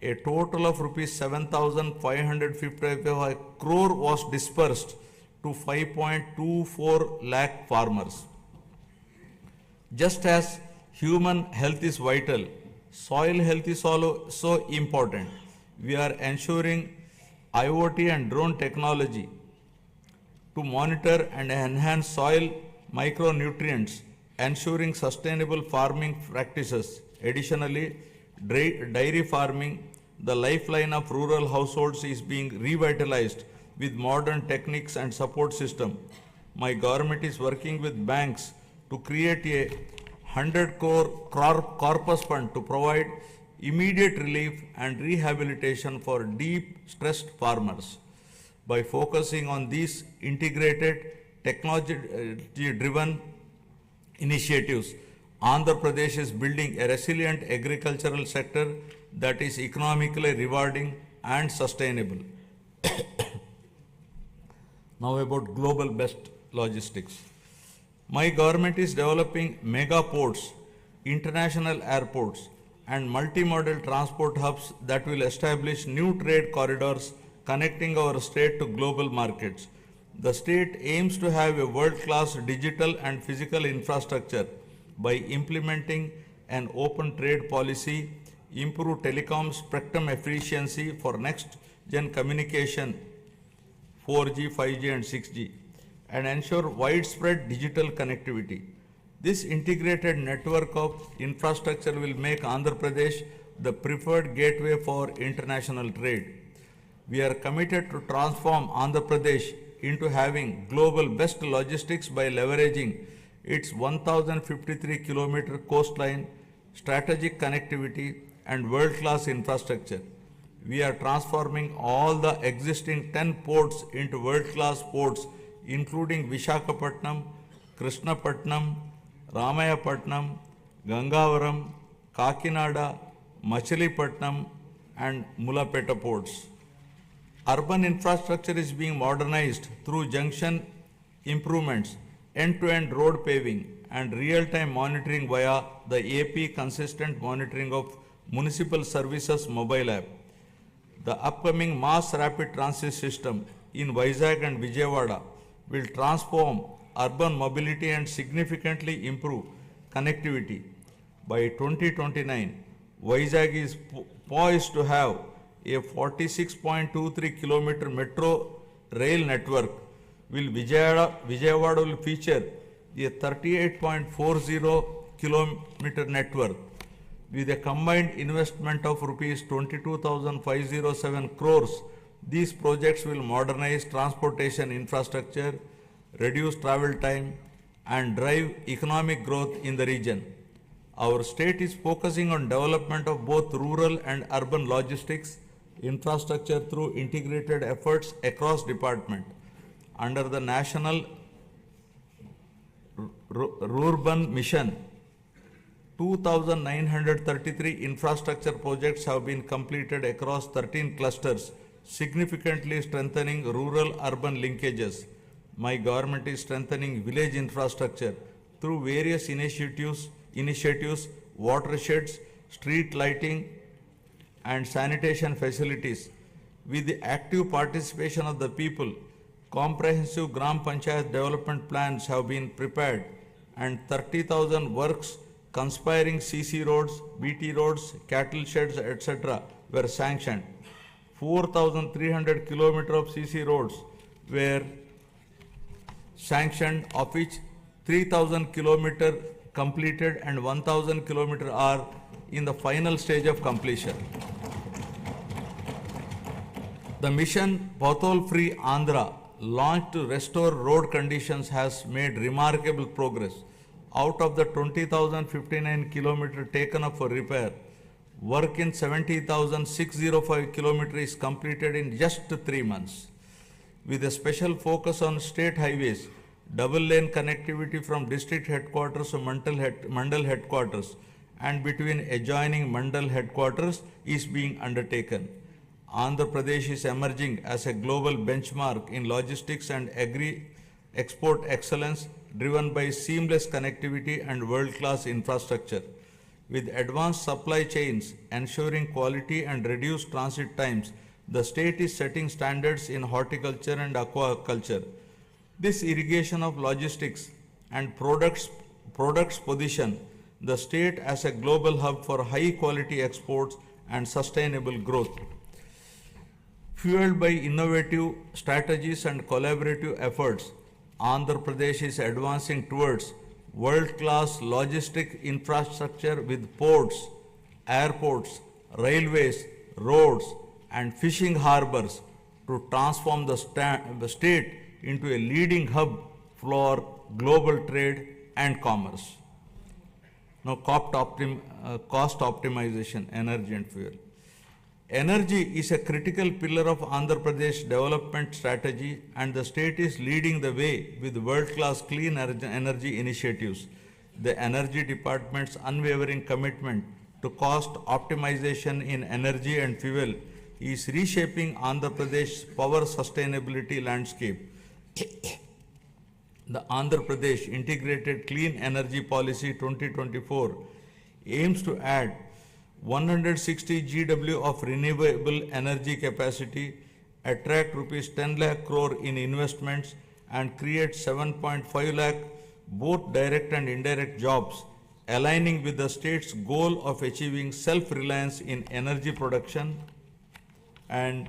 [SPEAKER 3] a total of rupees 7,555 crore was dispersed to 5.24 lakh farmers. Just as human health is vital, soil health is also important. We are ensuring IoT and drone technology to monitor and enhance soil micronutrients, ensuring sustainable farming practices. Additionally, dairy farming, the lifeline of rural households, is being revitalized with modern techniques and support system. My government is working with banks to create a 100 crore corpus fund to provide immediate relief and rehabilitation for deep stressed farmers. By focusing on these integrated technology driven initiatives, Andhra Pradesh is building a resilient agricultural sector that is economically rewarding and sustainable. Now about global best logistics. My government is developing mega ports, international airports, and multimodal transport hubs that will establish new trade corridors connecting our state to global markets. The state aims to have a world-class digital and physical infrastructure by implementing an open trade policy, improve telecom spectrum efficiency for next-gen communication 4G, 5G and 6G, and ensure widespread digital connectivity. This integrated network of infrastructure will make Andhra Pradesh the preferred gateway for international trade. We are committed to transform Andhra Pradesh into having global best logistics by leveraging its 1053-kilometer coastline, strategic connectivity and world-class infrastructure. We are transforming all the existing 10 ports into world-class ports, including Visakhapatnam, Krishnapatnam, Ramayapatnam, Gangavaram, Kakinada, Machilipatnam and Mulapeta ports. Urban infrastructure is being modernized through junction improvements, end-to-end road paving and real-time monitoring via the AP Consistent Monitoring of Municipal Services mobile app. The upcoming mass rapid transit system in Vizag and Vijayawada will transform urban mobility and significantly improve connectivity. By 2029, Vizag is poised to have a 46.23 kilometer metro rail network, while Vijayawada will feature a 38.40 kilometer network. With a combined investment of rupees 22,507 crores, these projects will modernize transportation infrastructure, reduce travel time, and drive economic growth in the region. Our state is focusing on development of both rural and urban logistics infrastructure through integrated efforts across department. Under the National Rural Mission, 2,933 infrastructure projects have been completed across 13 clusters, significantly strengthening rural-urban linkages. My government is strengthening village infrastructure through various initiatives, watersheds, street lighting, and sanitation facilities. With the active participation of the people, comprehensive Gram Panchayat development plans have been prepared and 30,000 works conspiring CC roads, BT roads, cattle sheds, etc. were sanctioned. 4,300 kilometers of CC roads were sanctioned, of which 3,000 kilometers completed and 1,000 kilometers are in the final stage of completion. The mission Pothole Free Andhra, launched to restore road conditions, has made remarkable progress. Out of the 20,059 kilometers taken up for repair, work in 70,605 kilometers is completed in just 3 months. With a special focus on state highways, double lane connectivity from district headquarters to mandal headquarters and between adjoining mandal headquarters is being undertaken. Andhra Pradesh is emerging as a global benchmark in logistics and agri-export excellence driven by seamless connectivity and world-class infrastructure. With advanced supply chains ensuring quality and reduced transit times, the state is setting standards in horticulture and aquaculture. This irrigation of logistics and products position the state as a global hub for high quality exports and sustainable growth. Fueled by innovative strategies and collaborative efforts, Andhra Pradesh is advancing towards world-class logistic infrastructure with ports, airports, railways, roads, and fishing harbors to transform the state into a leading hub for global trade and commerce. Now, cost optimization, energy and fuel. Energy is a critical pillar of Andhra Pradesh development strategy, and the state is leading the way with world-class clean energy initiatives. The Energy Department's unwavering commitment to cost optimization in energy and fuel is reshaping Andhra Pradesh's power sustainability landscape. The Andhra Pradesh Integrated Clean Energy Policy 2024 aims to add 160 GW of renewable energy capacity, attract rupees 10 lakh crore in investments and create 7.5 lakh both direct and indirect jobs, aligning with the state's goal of achieving self-reliance in energy production and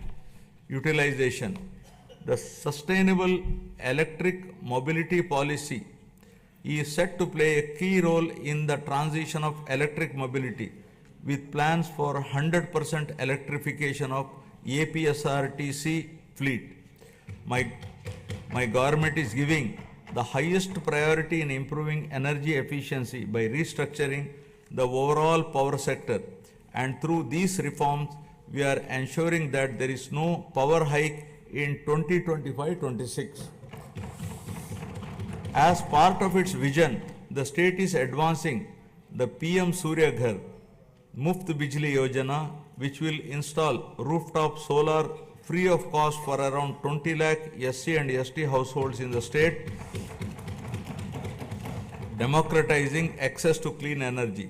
[SPEAKER 3] utilization. The Sustainable Electric Mobility Policy is set to play a key role in the transition of electric mobility, with plans for 100% electrification of APSRTC fleet. My government is giving the highest priority in improving energy efficiency by restructuring the overall power sector, and through these reforms we are ensuring that there is no power hike in 2025-26. As part of its vision, the state is advancing the PM Surya Ghar Muft Bijli Yojana, which will install rooftop solar free of cost for around 20 lakh SC and ST households in the state, democratizing access to clean energy.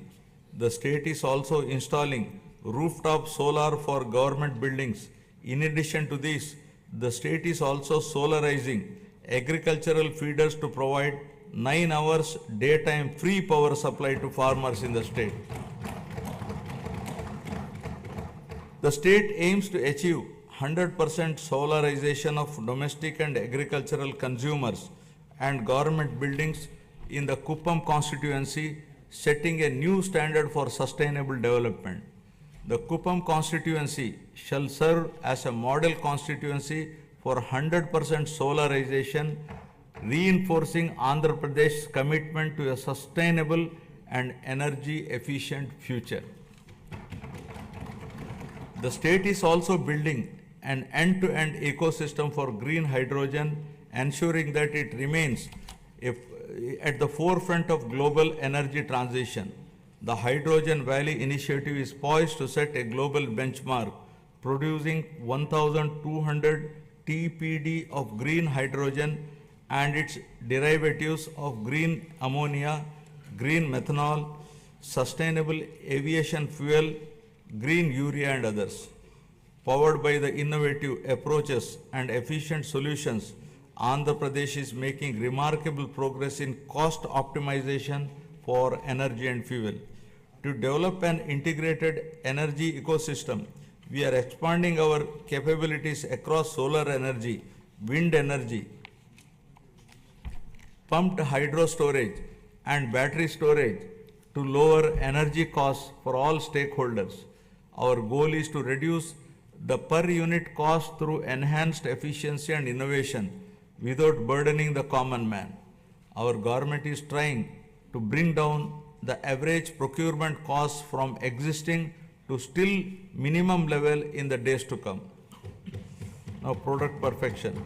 [SPEAKER 3] The state is also installing rooftop solar for government buildings. In addition to this, the state is also solarizing agricultural feeders to provide 9 hours daytime free power supply to farmers in the state. The state aims to achieve 100% solarization of domestic and agricultural consumers and government buildings in the Kuppam constituency, setting a new standard for sustainable development. The Kuppam constituency shall serve as a model constituency for 100% solarization, reinforcing Andhra Pradesh's commitment to a sustainable and energy efficient future. The state is also building an end-to-end ecosystem for green hydrogen, ensuring that it remains at the forefront of global energy transition. The Hydrogen Valley initiative is poised to set a global benchmark, producing 1,200 TPD of green hydrogen and its derivatives of green ammonia, green methanol, sustainable aviation fuel, green urea and others. Powered by the innovative approaches and efficient solutions, Andhra Pradesh is making remarkable progress in cost optimization for energy and fuel. To develop an integrated energy ecosystem, we are expanding our capabilities across solar energy, wind energy, pumped hydro storage and battery storage to lower energy costs for all stakeholders. Our goal is to reduce the per unit cost through enhanced efficiency and innovation without burdening the common man. Our government is trying to bring down the average procurement costs from existing to still minimum level in the days to come. Now, product perfection.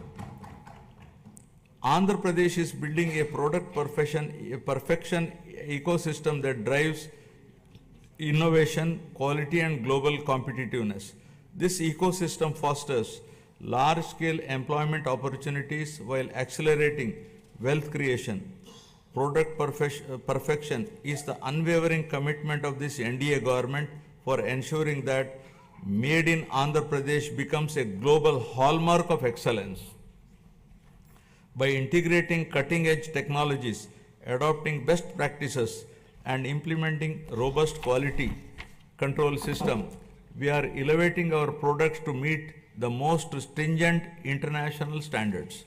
[SPEAKER 3] Andhra Pradesh is building a perfection ecosystem that drives innovation, quality, and global competitiveness. This ecosystem fosters large scale employment opportunities while accelerating wealth creation. Perfection is the unwavering commitment of this NDA government for ensuring that Made in Andhra Pradesh becomes a global hallmark of excellence. By integrating cutting edge technologies, adopting best practices, and implementing robust quality control system, we are elevating our products to meet the most stringent international standards.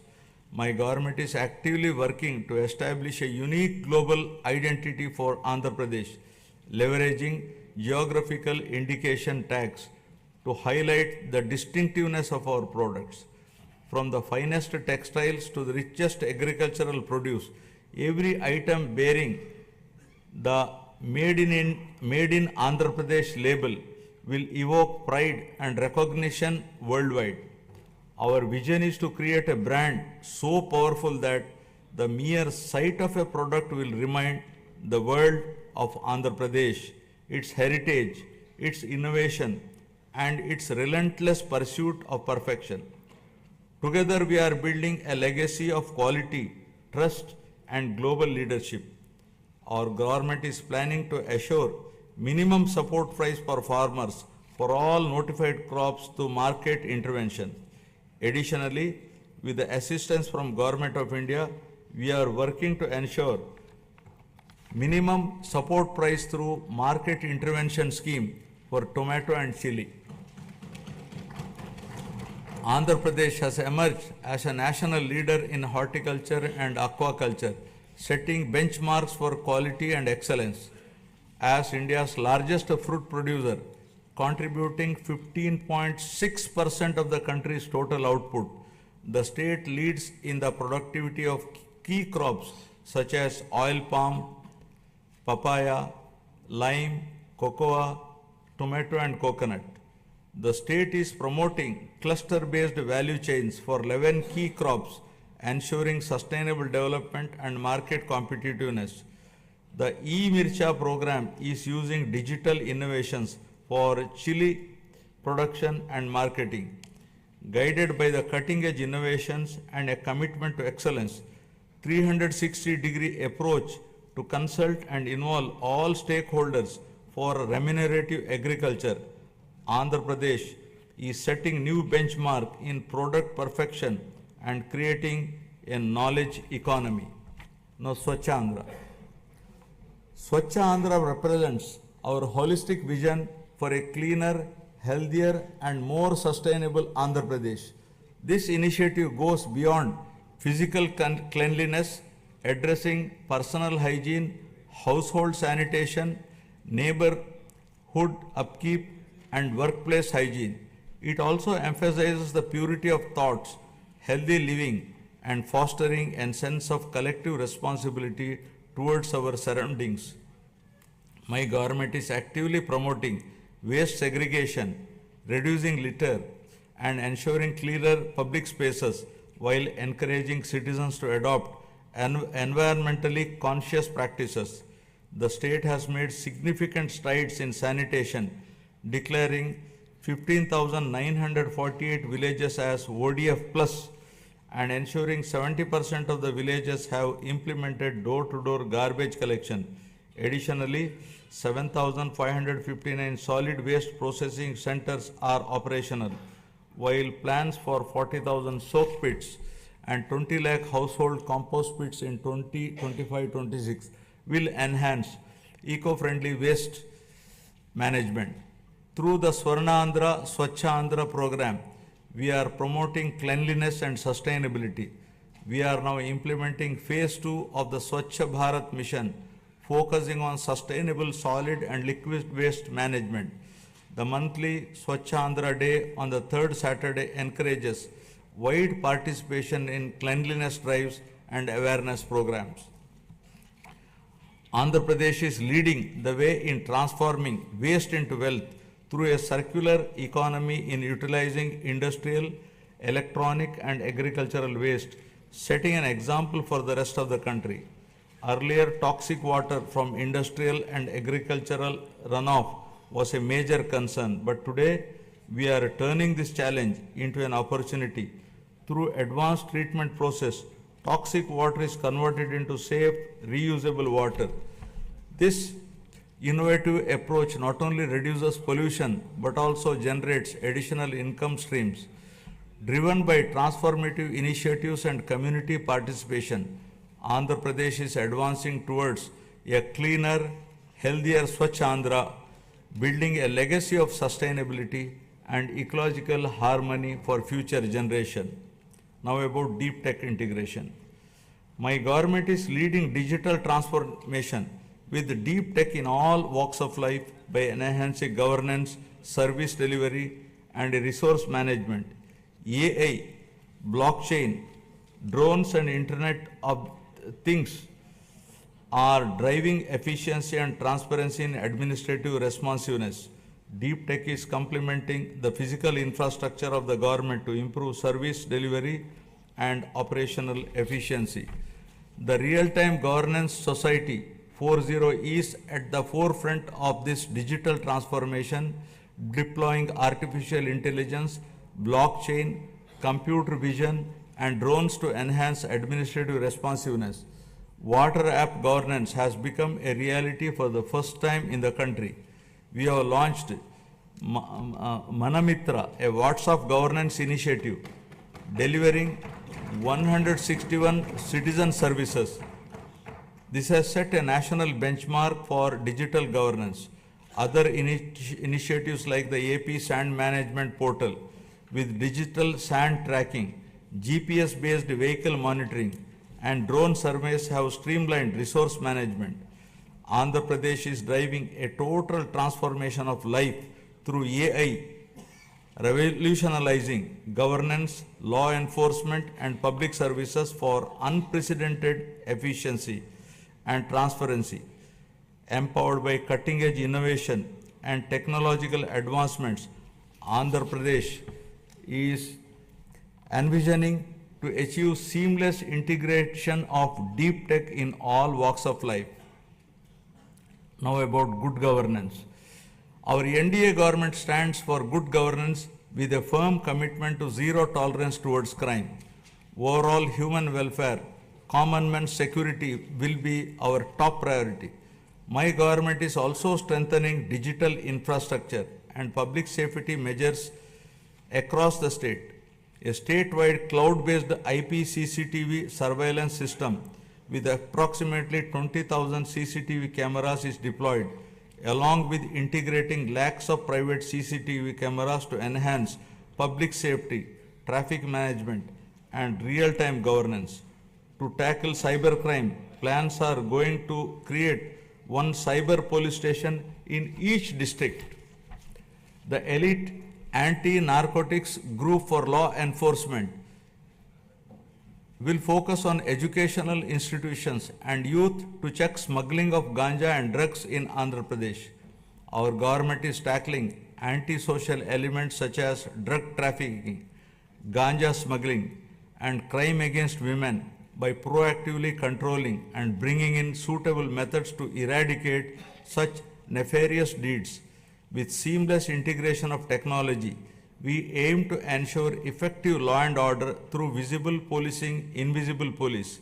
[SPEAKER 3] My government is actively working to establish a unique global identity for Andhra Pradesh, leveraging geographical indication tags to highlight the distinctiveness of our products. From the finest textiles to the richest agricultural produce, every item bearing the Made in Andhra Pradesh label will evoke pride and recognition worldwide. Our vision is to create a brand so powerful that the mere sight of a product will remind the world of Andhra Pradesh, its heritage, its innovation, and its relentless pursuit of perfection. Together, we are building a legacy of quality, trust, and global leadership. Our government is planning to assure minimum support price for farmers for all notified crops through market intervention. Additionally, with the assistance from Government of India, we are working to ensure minimum support price through market intervention scheme for tomato and chili. Andhra Pradesh has emerged as a national leader in horticulture and aquaculture, setting benchmarks for quality and excellence. As India's largest fruit producer, contributing 15.6% of the country's total output, the state leads in the productivity of key crops such as oil palm, papaya, lime, cocoa, tomato, and coconut. The state is promoting cluster-based value chains for 11 key crops, ensuring sustainable development and market competitiveness. The e-Mircha program is using digital innovations for chili production and marketing. Guided by the cutting-edge innovations and a commitment to excellence, 360-degree approach to consult and involve all stakeholders for remunerative agriculture, Andhra Pradesh is setting new benchmark in product perfection and creating a knowledge economy. Now, Swachh Andhra. Swachh Andhra represents our holistic vision for a cleaner, healthier, and more sustainable Andhra Pradesh. This initiative goes beyond physical cleanliness, addressing personal hygiene, household sanitation, neighborhood upkeep, and workplace hygiene. It also emphasizes the purity of thoughts, healthy living, and fostering a sense of collective responsibility towards our surroundings. My government is actively promoting waste segregation, reducing litter, and ensuring cleaner public spaces while encouraging citizens to adopt environmentally conscious practices. The state has made significant strides in sanitation, declaring 15,948 villages as ODF plus and ensuring 70% of the villages have implemented door-to-door garbage collection. Additionally, 7,559 solid waste processing centers are operational, while plans for 40,000 soak pits and 20 lakh household compost pits in 2025-26 will enhance eco-friendly waste management. Through the Swachh Andhra program, we are promoting cleanliness and sustainability. We are now implementing phase 2 of the Swachh Bharat mission, focusing on sustainable solid and liquid waste management. The monthly Swachh Andhra Day on the third Saturday encourages wide participation in cleanliness drives and awareness programs. Andhra Pradesh is leading the way in transforming waste into wealth through a circular economy in utilizing industrial, electronic, and agricultural waste setting an example for the rest of the country. Earlier, toxic water from industrial and agricultural runoff was a major concern, but today we are turning this challenge into an opportunity. Through advanced treatment process, toxic water is converted into safe, reusable water. This innovative approach not only reduces pollution but also generates additional income streams. Driven by transformative initiatives and community participation, Andhra Pradesh is advancing towards a cleaner, healthier Swachh Andhra, building a legacy of sustainability and ecological harmony for future generation. Now about deep tech integration. My government is leading digital transformation with deep tech in all walks of life by enhancing governance, service delivery, and resource management. AI, blockchain, drones, and Internet of Things are driving efficiency and transparency in administrative responsiveness. Deep tech is complementing the physical infrastructure of the government to improve service delivery and operational efficiency. The Real-Time Governance Society 4.0 is at the forefront of this digital transformation, deploying artificial intelligence, blockchain, computer vision, and drones to enhance administrative responsiveness. Water app governance has become a reality for the first time in the country. We have launched Manamitra, a WhatsApp governance initiative, delivering 161 citizen services. This has set a national benchmark for digital governance. Other initiatives like the AP Sand Management Portal with digital sand tracking, GPS-based vehicle monitoring, and drone surveys have streamlined resource management. Andhra Pradesh is driving a total transformation of life through AI, revolutionizing governance, law enforcement, and public services for unprecedented efficiency and transparency. Empowered by cutting-edge innovation and technological advancements, Andhra Pradesh is envisioning to achieve seamless integration of deep tech in all walks of life. Now about good governance. Our NDA government stands for good governance with a firm commitment to zero tolerance towards crime. Overall human welfare, common man's security will be our top priority. My government is also strengthening digital infrastructure and public safety measures across the state. A statewide cloud-based IP CCTV surveillance system with approximately 20,000 CCTV cameras is deployed, along with integrating lakhs of private CCTV cameras to enhance public safety, traffic management, and real-time governance. To tackle cybercrime, plans are going to create one cyber police station in each district. The elite anti-narcotics group for law enforcement will focus on educational institutions and youth to check smuggling of ganja and drugs in Andhra Pradesh. Our government is tackling anti-social elements such as drug trafficking, ganja smuggling, and crime against women by proactively controlling and bringing in suitable methods to eradicate such nefarious deeds. With seamless integration of technology, we aim to ensure effective law and order through visible policing, invisible police.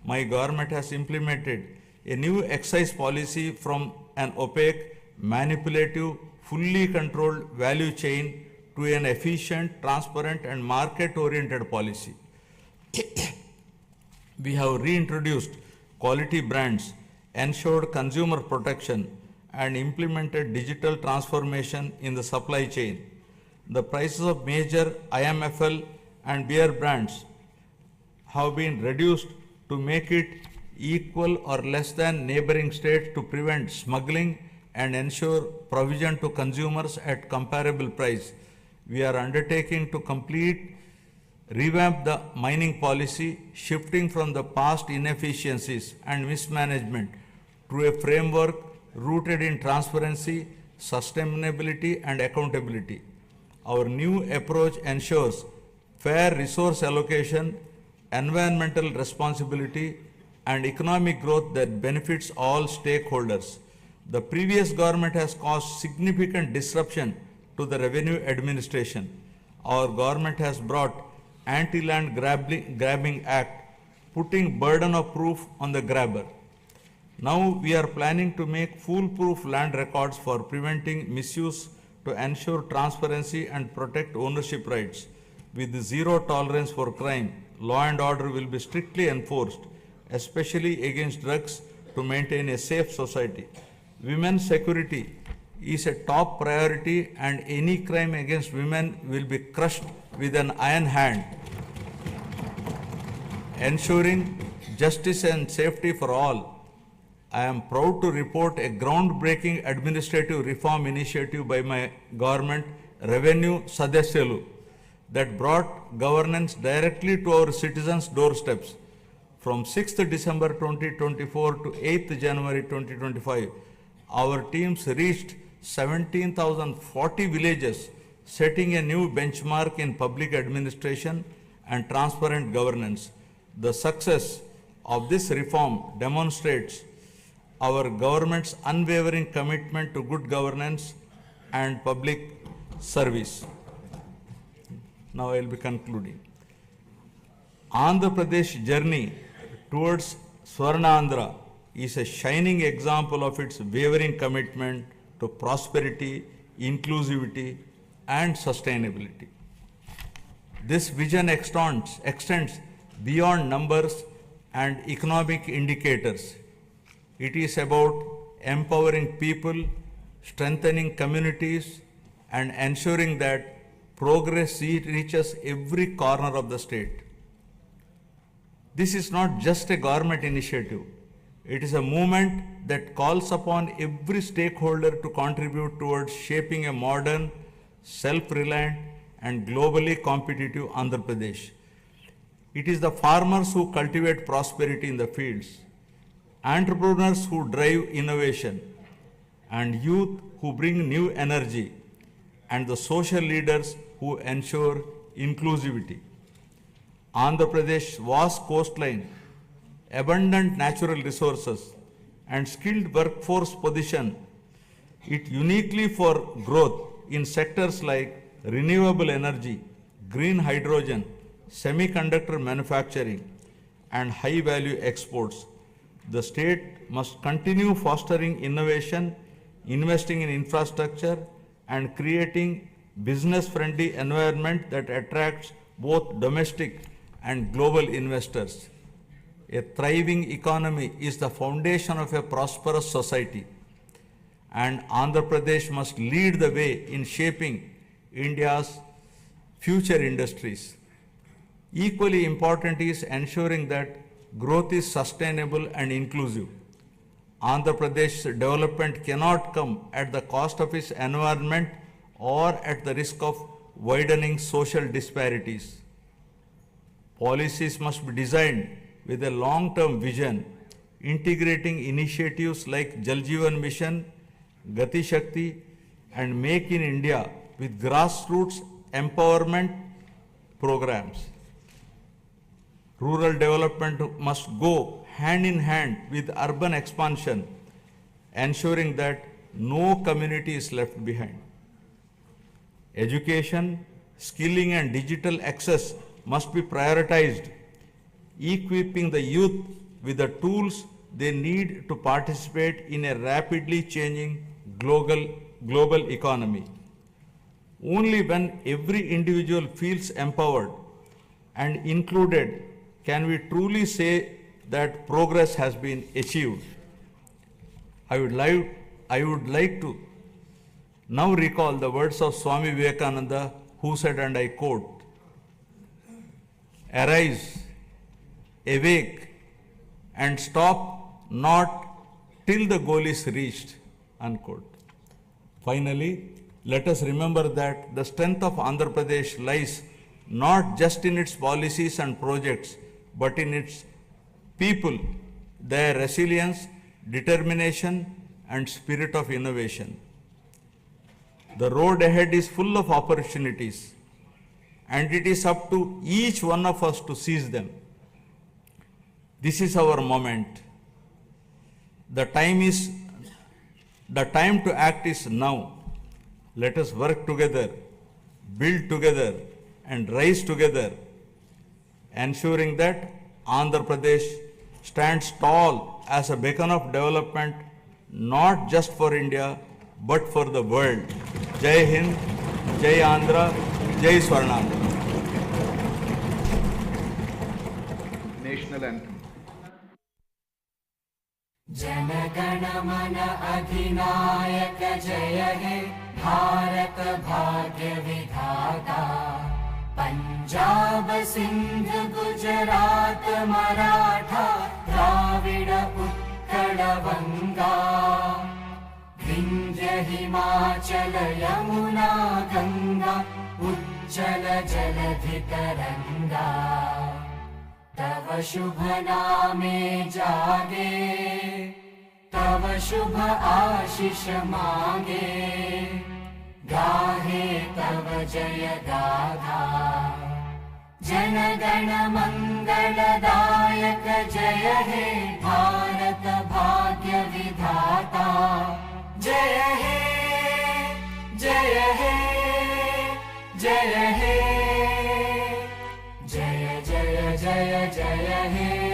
[SPEAKER 3] My government has implemented a new excise policy from an opaque, manipulative, fully controlled value chain to an efficient, transparent, and market-oriented policy. We have reintroduced quality brands, ensured consumer protection, and implemented digital transformation in the supply chain. The prices of major IMFL and beer brands have been reduced to make it equal or less than neighboring states to prevent smuggling and ensure provision to consumers at comparable price. We are undertaking to revamp the mining policy, shifting from the past inefficiencies and mismanagement to a framework rooted in transparency, sustainability, and accountability. Our new approach ensures fair resource allocation, environmental responsibility, and economic growth that benefits all stakeholders. The previous government has caused significant disruption to the revenue administration. Our government has brought Anti-Land Grabbing Act, putting burden of proof on the grabber. Now we are planning to make foolproof land records for preventing misuse to ensure transparency and protect ownership rights. With zero tolerance for crime, law and order will be strictly enforced, especially against drugs, to maintain a safe society. Women's security is a top priority, and any crime against women will be crushed with an iron hand. Ensuring justice and safety for all, I am proud to report a groundbreaking administrative reform initiative by my government, Revenue Sadasyalu, that brought governance directly to our citizens' doorsteps. From 6th December 2024 to 8th January 2025, our teams reached 17,040 villages, setting a new benchmark in public administration and transparent governance. The success of this reform demonstrates our government's unwavering commitment to good governance and public service. Now I will be concluding. Andhra Pradesh journey towards Swachh Andhra is a shining example of its wavering commitment to prosperity, inclusivity, and sustainability. This vision extends beyond numbers and economic indicators. It is about empowering people, strengthening communities, and ensuring that progress reaches every corner of the state. This is not just a government initiative. It is a movement that calls upon every stakeholder to contribute towards shaping a modern, self-reliant, and globally competitive Andhra Pradesh. It is the farmers who cultivate prosperity in the fields, entrepreneurs who drive innovation, and youth who bring new energy, and the social leaders who ensure inclusivity. Andhra Pradesh's vast coastline, abundant natural resources, and skilled workforce position it uniquely for growth in sectors like renewable energy, green hydrogen, semiconductor manufacturing, and high-value exports. The state must continue fostering innovation, investing in infrastructure, and creating business-friendly environment that attracts both domestic and global investors. A thriving economy is the foundation of a prosperous society, and Andhra Pradesh must lead the way in shaping India's future industries. Equally important is ensuring that growth is sustainable and inclusive. Andhra Pradesh's development cannot come at the cost of its environment or at the risk of widening social disparities. Policies must be designed with a long-term vision, integrating initiatives like Jal Jeevan Mission, Gati Shakti, and Make in India with grassroots empowerment programs. Rural development must go hand in hand with urban expansion, ensuring that no community is left behind. Education, skilling, and digital access must be prioritized, equipping the youth with the tools they need to participate in a rapidly changing global economy. Only when every individual feels empowered and included can we truly say that progress has been achieved. I would like to now recall the words of Swami Vivekananda, who said, and I quote, "Arise, awake, and stop not till the goal is reached," unquote. Finally, let us remember that the strength of Andhra Pradesh lies not just in its policies and projects, but in its people, their resilience, determination, and spirit of innovation. The road ahead is full of opportunities, and it is up to each one of us to seize them. This is our moment. The time to act is now. Let us work together, build together, and rise together, ensuring that Andhra Pradesh stands tall as a beacon of development, not just for India, but for the world. Jai Hind, Jai Andhra, Jai Swachh Andhra.
[SPEAKER 1] National anthem.
[SPEAKER 2] जनगण मन अधिनायक जय हे भारत भाग्य विधाता पंजाब सिंध गुजरात मराठा द्राविड उत्कल वंगा विंध्य हिमाचल यमुना गंगा उज्जल जलधि तरंगा तव शुभ नामे जागे तव शुभ आशीष मांगे गाहे तव जय गाथा जनगण मंगलदायक जय हे भारत भाग्य विधाता जय हे जय हे जय हे जय जय जय जय हे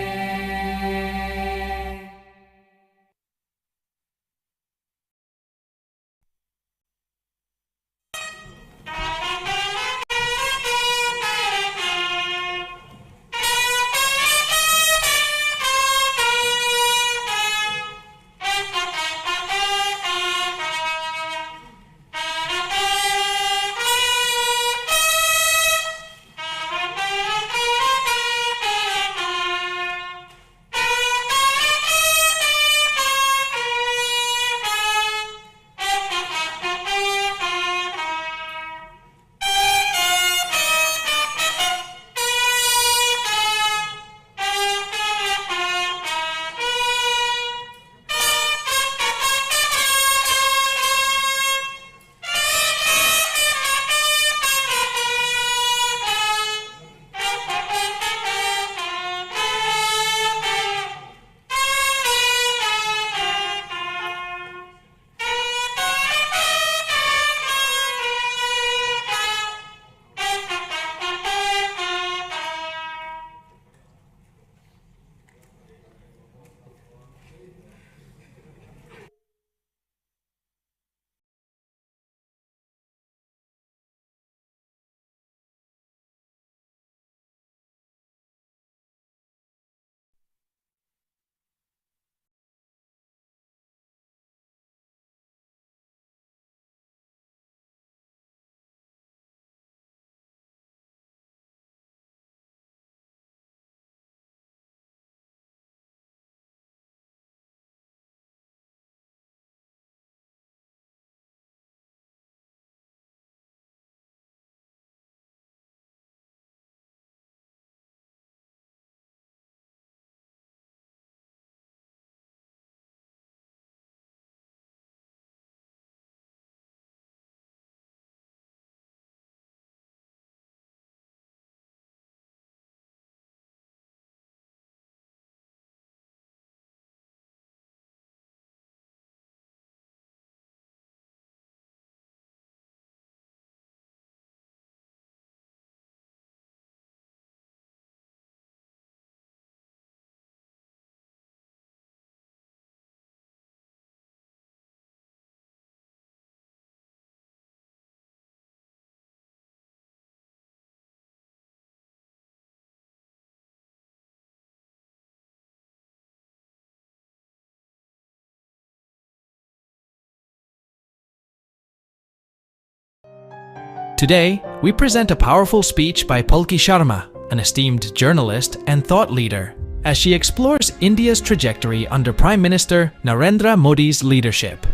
[SPEAKER 4] Today, we present a powerful speech by Pulki Sharma, an esteemed journalist and thought leader, as she explores India's trajectory under Prime Minister Narendra Modi's leadership.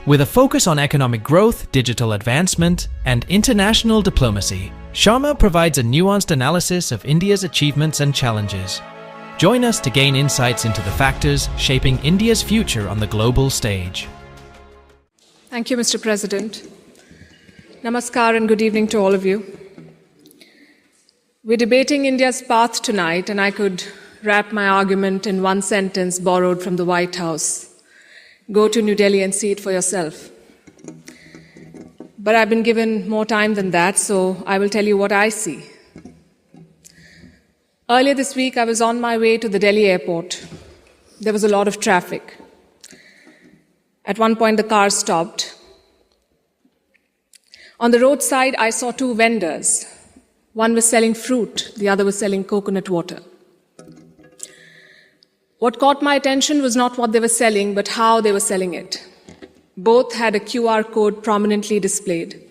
[SPEAKER 4] With a focus on economic growth, digital advancement, and international diplomacy, Sharma provides a nuanced analysis of India's achievements and challenges. Join us to gain insights into the factors shaping India's future on the global stage.
[SPEAKER 5] Thank you, Mr. President. Namaskar and good evening to all of you. We're debating India's path tonight, and I could wrap my argument in one sentence borrowed from the White House. Go to New Delhi and see it for yourself. But I've been given more time than that, so I will tell you what I see. Earlier this week, I was on my way to the Delhi airport. There was a lot of traffic. At one point, the car stopped. On the roadside, I saw two vendors. One was selling fruit, the other was selling coconut water. What caught my attention was not what they were selling, but how they were selling it. Both had a QR code prominently displayed.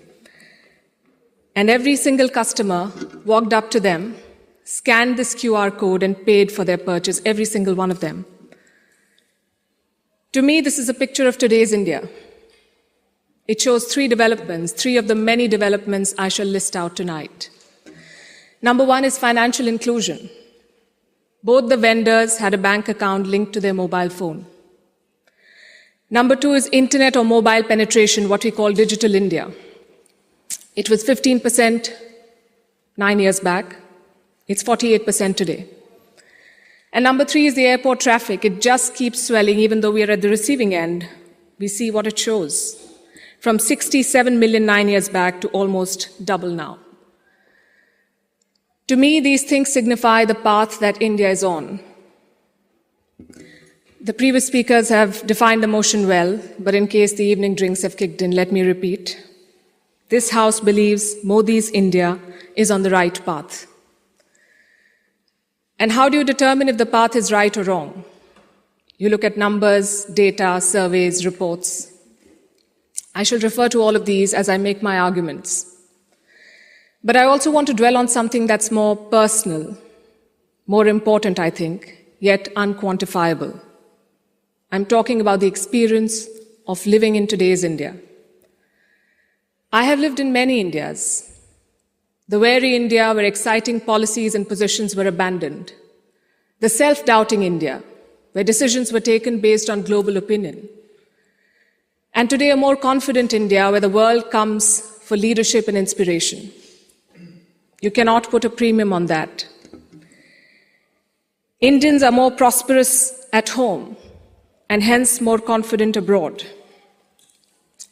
[SPEAKER 5] And every single customer walked up to them, scanned this QR code, and paid for their purchase, every single one of them. To me, this is a picture of today's India. It shows three developments, three of the many developments I shall list out tonight. Number one is financial inclusion. Both the vendors had a bank account linked to their mobile phone. Number two is internet or mobile penetration, what we call digital India. It was 15% 9 years back. It's 48% today. And number three is the airport traffic. It just keeps swelling even though we are at the receiving end. We see what it shows. From 67 million 9 years back to almost double now. To me, these things signify the path that India is on. The previous speakers have defined the motion well, but in case the evening drinks have kicked in, let me repeat. This House believes Modi's India is on the right path. And how do you determine if the path is right or wrong? You look at numbers, data, surveys, reports. I shall refer to all of these as I make my arguments. But I also want to dwell on something that's more personal, more important, I think, yet unquantifiable. I'm talking about the experience of living in today's India. I have lived in many Indias. The wary India where exciting policies and positions were abandoned. The self-doubting India, where decisions were taken based on global opinion. And today a more confident India where the world comes for leadership and inspiration. You cannot put a premium on that. Indians are more prosperous at home and hence more confident abroad.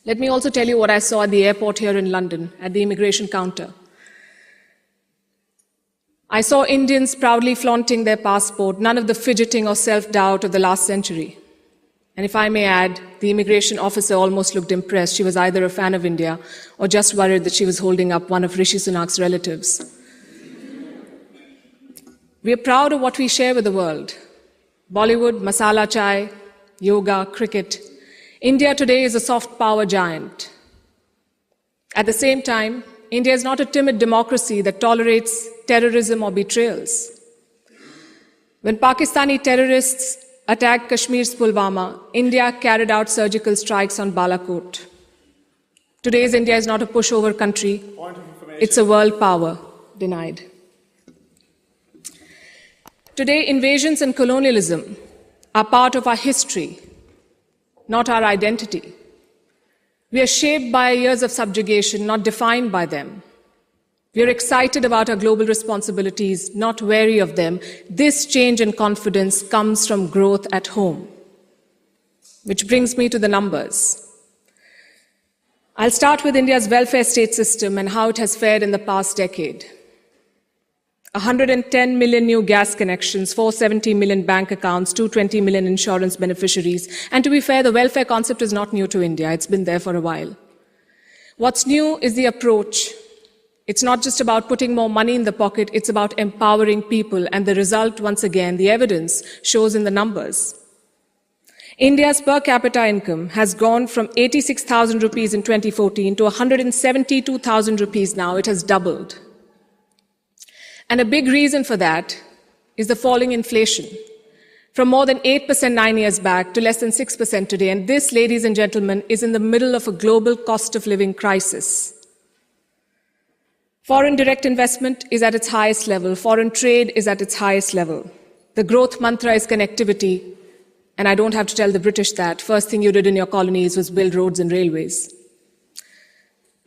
[SPEAKER 5] Let me also tell you what I saw at the airport here in London, at the immigration counter. I saw Indians proudly flaunting their passport, none of the fidgeting or self-doubt of the last century. And if I may add, the immigration officer almost looked impressed. She was either a fan of India or just worried that she was holding up one of Rishi Sunak's relatives. We are proud of what we share with the world. Bollywood, masala chai, yoga, cricket. India today is a soft power giant. At the same time, India is not a timid democracy that tolerates terrorism or betrayals. When Pakistani terrorists attacked Kashmir's Pulwama, India carried out surgical strikes on Balakot. Today's India is not a pushover country. It's a world power denied. Today, invasions and colonialism are part of our history, not our identity. We are shaped by years of subjugation, not defined by them. We are excited about our global responsibilities, not wary of them. This change in confidence comes from growth at home. Which brings me to the numbers. I'll start with India's welfare state system and how it has fared in the past decade. 110 million new gas connections, 470 million bank accounts, 220 million insurance beneficiaries. And to be fair, the welfare concept is not new to India. It's been there for a while. What's new is the approach. It's not just about putting more money in the pocket, it's about empowering people. And the result, once again, the evidence shows in the numbers. India's per capita income has gone from 86,000 rupees in 2014 to 172,000 rupees now. It has doubled. And a big reason for that is the falling inflation, from more than 8% 9 years back to less than 6% today. And this, ladies and gentlemen, is in the middle of a global cost of living crisis. Foreign direct investment is at its highest level. Foreign trade is at its highest level. The growth mantra is connectivity. And I don't have to tell the British that. First thing you did in your colonies was build roads and railways.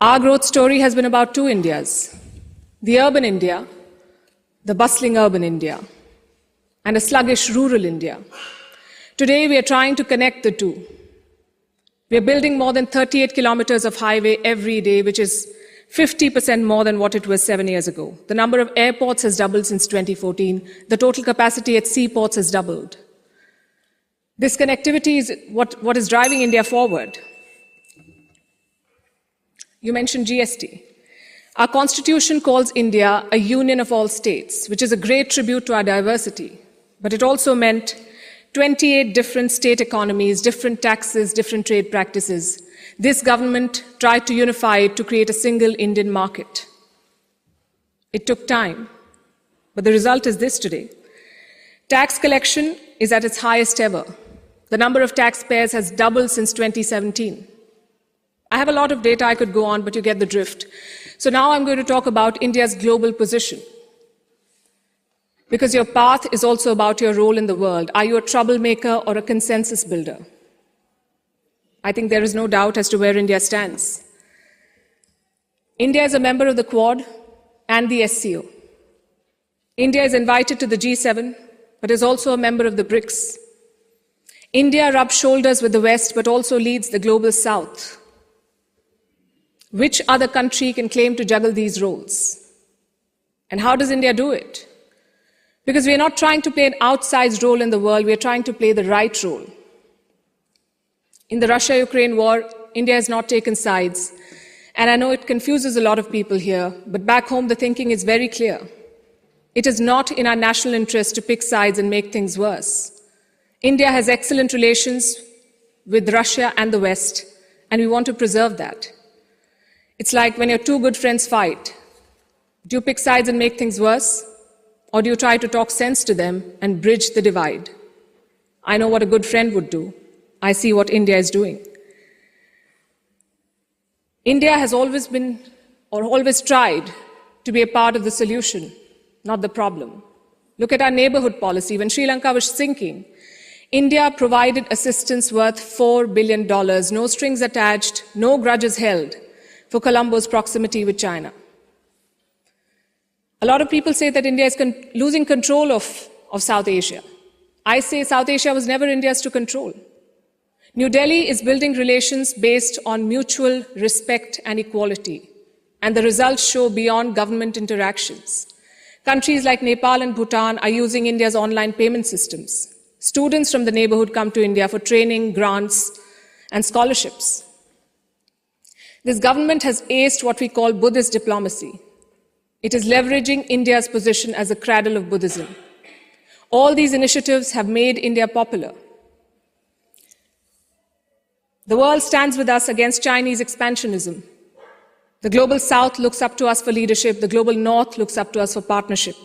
[SPEAKER 5] Our growth story has been about two Indias. The urban India, the bustling urban India, and a sluggish rural India. Today, we are trying to connect the two. We are building more than 38 kilometers of highway every day, which is 50% more than what it was 7 years ago. The number of airports has doubled since 2014. The total capacity at seaports has doubled. This connectivity is what is driving India forward. You mentioned GST. Our constitution calls India a union of all states, which is a great tribute to our diversity. But it also meant 28 different state economies, different taxes, different trade practices. This government tried to unify it to create a single Indian market. It took time, but the result is this today. Tax collection is at its highest ever. The number of taxpayers has doubled since 2017. I have a lot of data I could go on, but you get the drift. So now I'm going to talk about India's global position. Because your path is also about your role in the world. Are you a troublemaker or a consensus builder? I think there is no doubt as to where India stands. India is a member of the Quad and the SCO. India is invited to the G7, but is also a member of the BRICS. India rubs shoulders with the West, but also leads the global South. Which other country can claim to juggle these roles? And how does India do it? Because we are not trying to play an outsized role in the world, we are trying to play the right role. In the Russia-Ukraine war, India has not taken sides. And I know it confuses a lot of people here, but back home the thinking is very clear. It is not in our national interest to pick sides and make things worse. India has excellent relations with Russia and the West, and we want to preserve that. It's like when your two good friends fight. Do you pick sides and make things worse? Or do you try to talk sense to them and bridge the divide? I know what a good friend would do. I see what India is doing. India has always been, or always tried, to be a part of the solution, not the problem. Look at our neighborhood policy. When Sri Lanka was sinking, India provided assistance worth $4 billion, no strings attached, no grudges held, for Colombo's proximity with China. A lot of people say that India is losing control of South Asia. I say South Asia was never India's to control. New Delhi is building relations based on mutual respect and equality, and the results show beyond government interactions. Countries like Nepal and Bhutan are using India's online payment systems. Students from the neighborhood come to India for training, grants, and scholarships. This government has aced what we call Buddhist diplomacy. It is leveraging India's position as a cradle of Buddhism. All these initiatives have made India popular. The world stands with us against Chinese expansionism. The global South looks up to us for leadership. The global North looks up to us for partnership.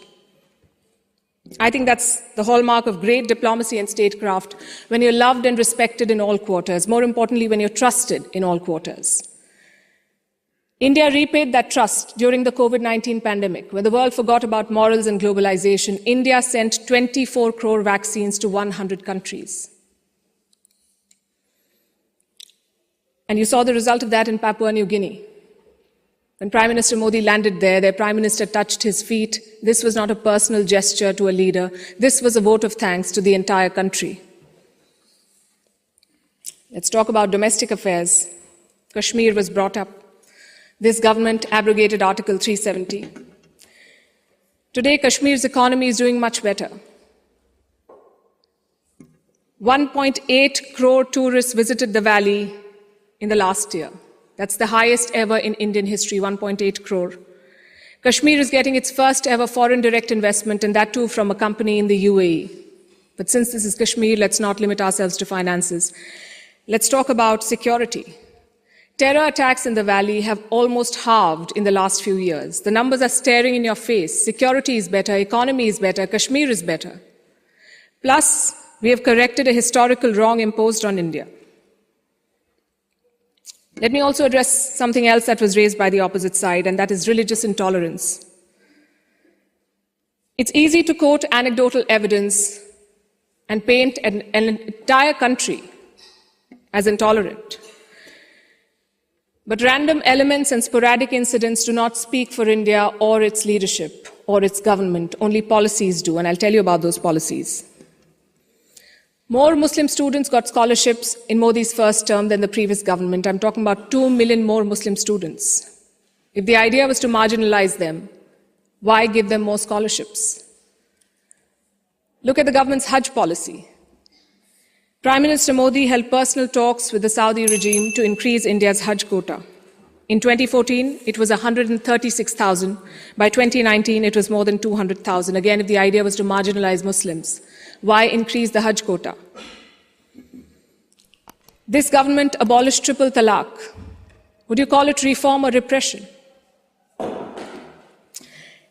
[SPEAKER 5] I think that's the hallmark of great diplomacy and statecraft, when you're loved and respected in all quarters. More importantly, when you're trusted in all quarters. India repaid that trust during the COVID-19 pandemic. When the world forgot about morals and globalization, India sent 24 crore vaccines to 100 countries. And you saw the result of that in Papua New Guinea. When Prime Minister Modi landed there, their Prime Minister touched his feet. This was not a personal gesture to a leader. This was a vote of thanks to the entire country. Let's talk about domestic affairs. Kashmir was brought up. This government abrogated Article 370. Today, Kashmir's economy is doing much better. 1.8 crore tourists visited the valley in the last year. That's the highest ever in Indian history, 1.8 crore. Kashmir is getting its first ever foreign direct investment, and that too from a company in the UAE. But since this is Kashmir, let's not limit ourselves to finances. Let's talk about security. Terror attacks in the valley have almost halved in the last few years. The numbers are staring in your face. Security is better, economy is better, Kashmir is better. Plus, we have corrected a historical wrong imposed on India. Let me also address something else that was raised by the opposite side, and that is religious intolerance. It's easy to quote anecdotal evidence and paint an entire country as intolerant. But random elements and sporadic incidents do not speak for India or its leadership or its government, only policies do, and I'll tell you about those policies. More Muslim students got scholarships in Modi's first term than the previous government. I'm talking about 2 million more Muslim students. If the idea was to marginalize them, why give them more scholarships? Look at the government's Hajj policy. Prime Minister Modi held personal talks with the Saudi regime to increase India's Hajj quota. In 2014, it was 136,000. By 2019, it was more than 200,000. Again, if the idea was to marginalize Muslims, why increase the Hajj quota? This government abolished triple talaq. Would you call it reform or repression?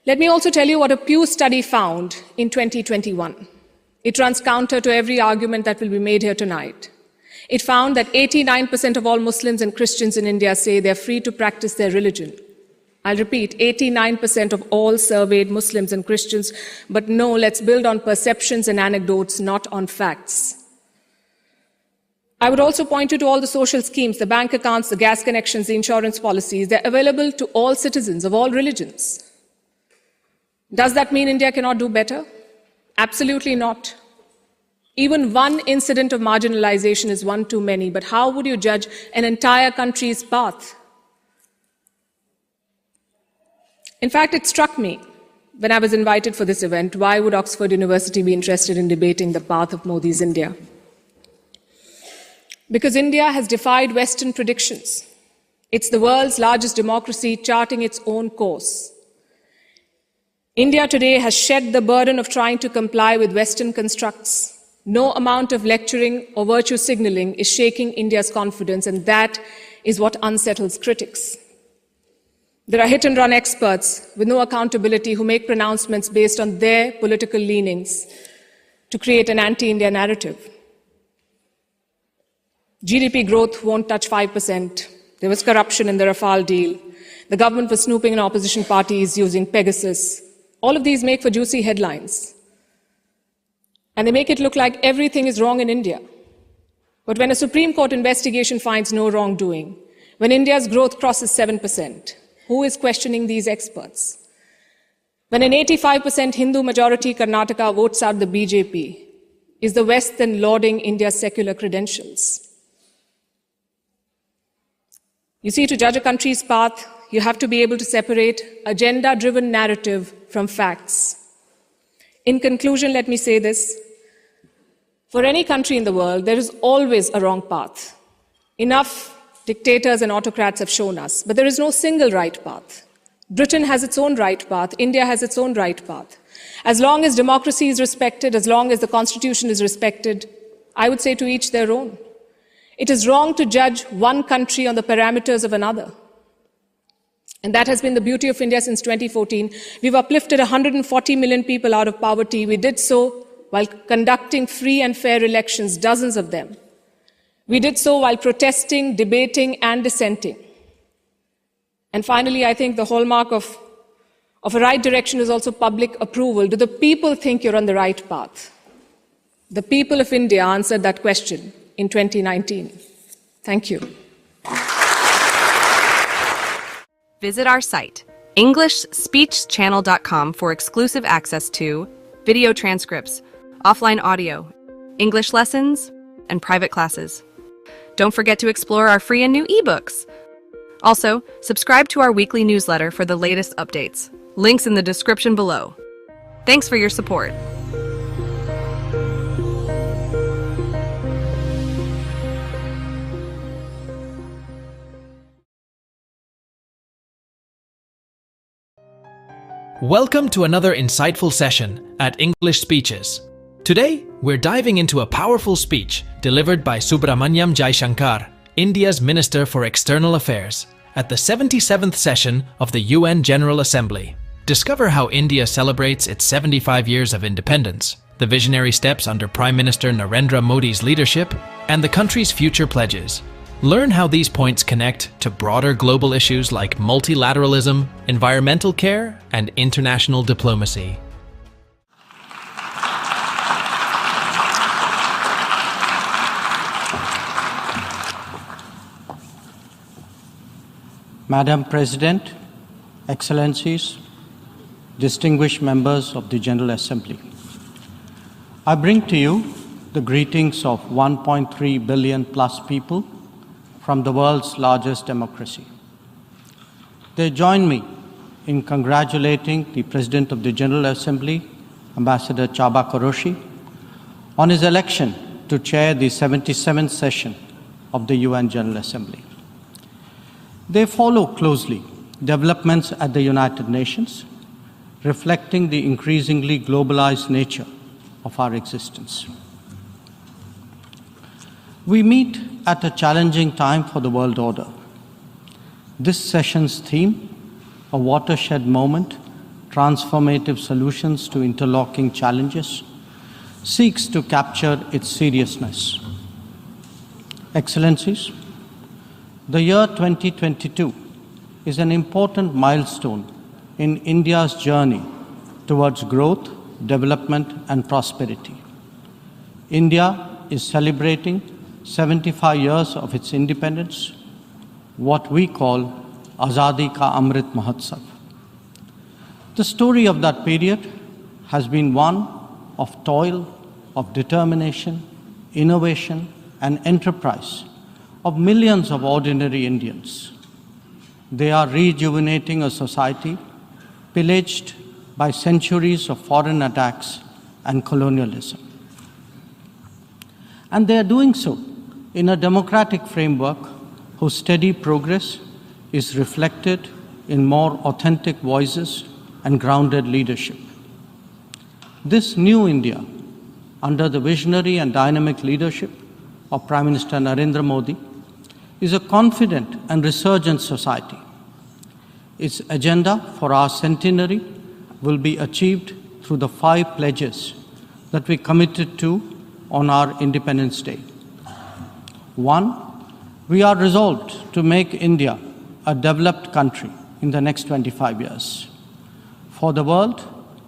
[SPEAKER 5] Let me also tell you what a Pew study found in 2021. It runs counter to every argument that will be made here tonight. It found that 89% of all Muslims and Christians in India say they're free to practice their religion. I'll repeat, 89% of all surveyed Muslims and Christians, but no, let's build on perceptions and anecdotes, not on facts. I would also point you to all the social schemes, the bank accounts, the gas connections, the insurance policies. They're available to all citizens of all religions. Does that mean India cannot do better? Absolutely not. Even one incident of marginalization is one too many, but how would you judge an entire country's path? In fact, it struck me when I was invited for this event, why would Oxford University be interested in debating the path of Modi's India? Because India has defied Western predictions. It's the world's largest democracy charting its own course. India today has shed the burden of trying to comply with Western constructs. No amount of lecturing or virtue signaling is shaking India's confidence, and that is what unsettles critics. There are hit-and-run experts with no accountability who make pronouncements based on their political leanings to create an anti-India narrative. GDP growth won't touch 5%. There was corruption in the Rafale deal. The government was snooping in opposition parties using Pegasus. All of these make for juicy headlines. And they make it look like everything is wrong in India. But when a Supreme Court investigation finds no wrongdoing, when India's growth crosses 7%, who is questioning these experts? When an 85% Hindu majority Karnataka votes out the BJP, is the West then lauding India's secular credentials? You see, to judge a country's path, you have to be able to separate agenda-driven narrative from facts. In conclusion, let me say this. For any country in the world, there is always a wrong path. Enough dictators and autocrats have shown us, but there is no single right path. Britain has its own right path. India has its own right path. As long as democracy is respected, as long as the Constitution is respected, I would say to each their own. It is wrong to judge one country on the parameters of another. And that has been the beauty of India since 2014. We've uplifted 140 million people out of poverty. We did so while conducting free and fair elections, dozens of them. We did so while protesting, debating, and dissenting. And finally, I think the hallmark of a right direction is also public approval. Do the people think you're on the right path? The people of India answered that question in 2019. Thank you.
[SPEAKER 6] Visit our site, EnglishSpeechChannel.com, for exclusive access to video transcripts, offline audio, English lessons, and private classes. Don't forget to explore our free and new ebooks. Also, subscribe to our weekly newsletter for the latest updates. Links in the description below. Thanks for your support.
[SPEAKER 4] Welcome to another insightful session at English Speeches. Today, we're diving into a powerful speech delivered by Subramanyam Jaishankar, India's Minister for External Affairs, at the 77th session of the UN General Assembly. Discover how India celebrates its 75 years of independence, the visionary steps under Prime Minister Narendra Modi's leadership, and the country's future pledges. Learn how these points connect to broader global issues like multilateralism, environmental care, and international diplomacy.
[SPEAKER 7] Madam President, Excellencies, distinguished members of the General Assembly. I bring to you the greetings of 1.3 billion plus people from the world's largest democracy. They join me in congratulating the President of the General Assembly, Ambassador Chaba Koroshi, on his election to chair the 77th session of the UN General Assembly. They follow closely developments at the United Nations, reflecting the increasingly globalized nature of our existence. We meet at a challenging time for the world order. This session's theme, a watershed moment, transformative solutions to interlocking challenges, seeks to capture its seriousness. Excellencies, the year 2022 is an important milestone in India's journey towards growth, development, and prosperity. India is celebrating 75 years of its independence, what we call Azadi Ka Amrit Mahotsav. The story of that period has been one of toil, of determination, innovation, and enterprise of millions of ordinary Indians. They are rejuvenating a society pillaged by centuries of foreign attacks and colonialism. And they are doing so in a democratic framework whose steady progress is reflected in more authentic voices and grounded leadership. This new India, under the visionary and dynamic leadership of Prime Minister Narendra Modi, is a confident and resurgent society. Its agenda for our centenary will be achieved through the 5 pledges that we committed to on our Independence Day. 1, we are resolved to make India a developed country in the next 25 years. For the world,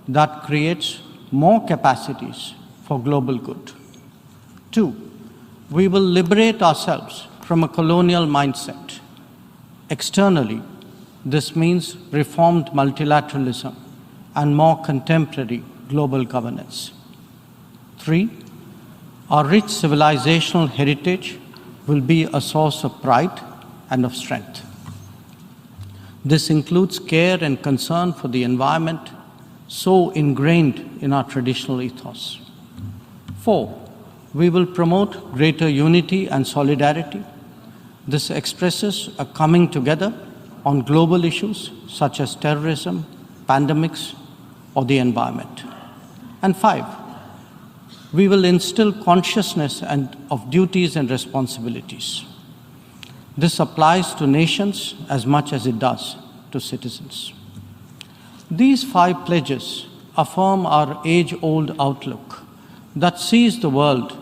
[SPEAKER 7] that creates more capacities for global good. 2, we will liberate ourselves from a colonial mindset. Externally, this means reformed multilateralism and more contemporary global governance. 3, our rich civilizational heritage will be a source of pride and of strength. This includes care and concern for the environment, so ingrained in our traditional ethos. 4, we will promote greater unity and solidarity. This expresses a coming together on global issues such as terrorism, pandemics, or the environment. And 5, we will instill consciousness of duties and responsibilities. This applies to nations as much as it does to citizens. These 5 pledges affirm our age-old outlook that sees the world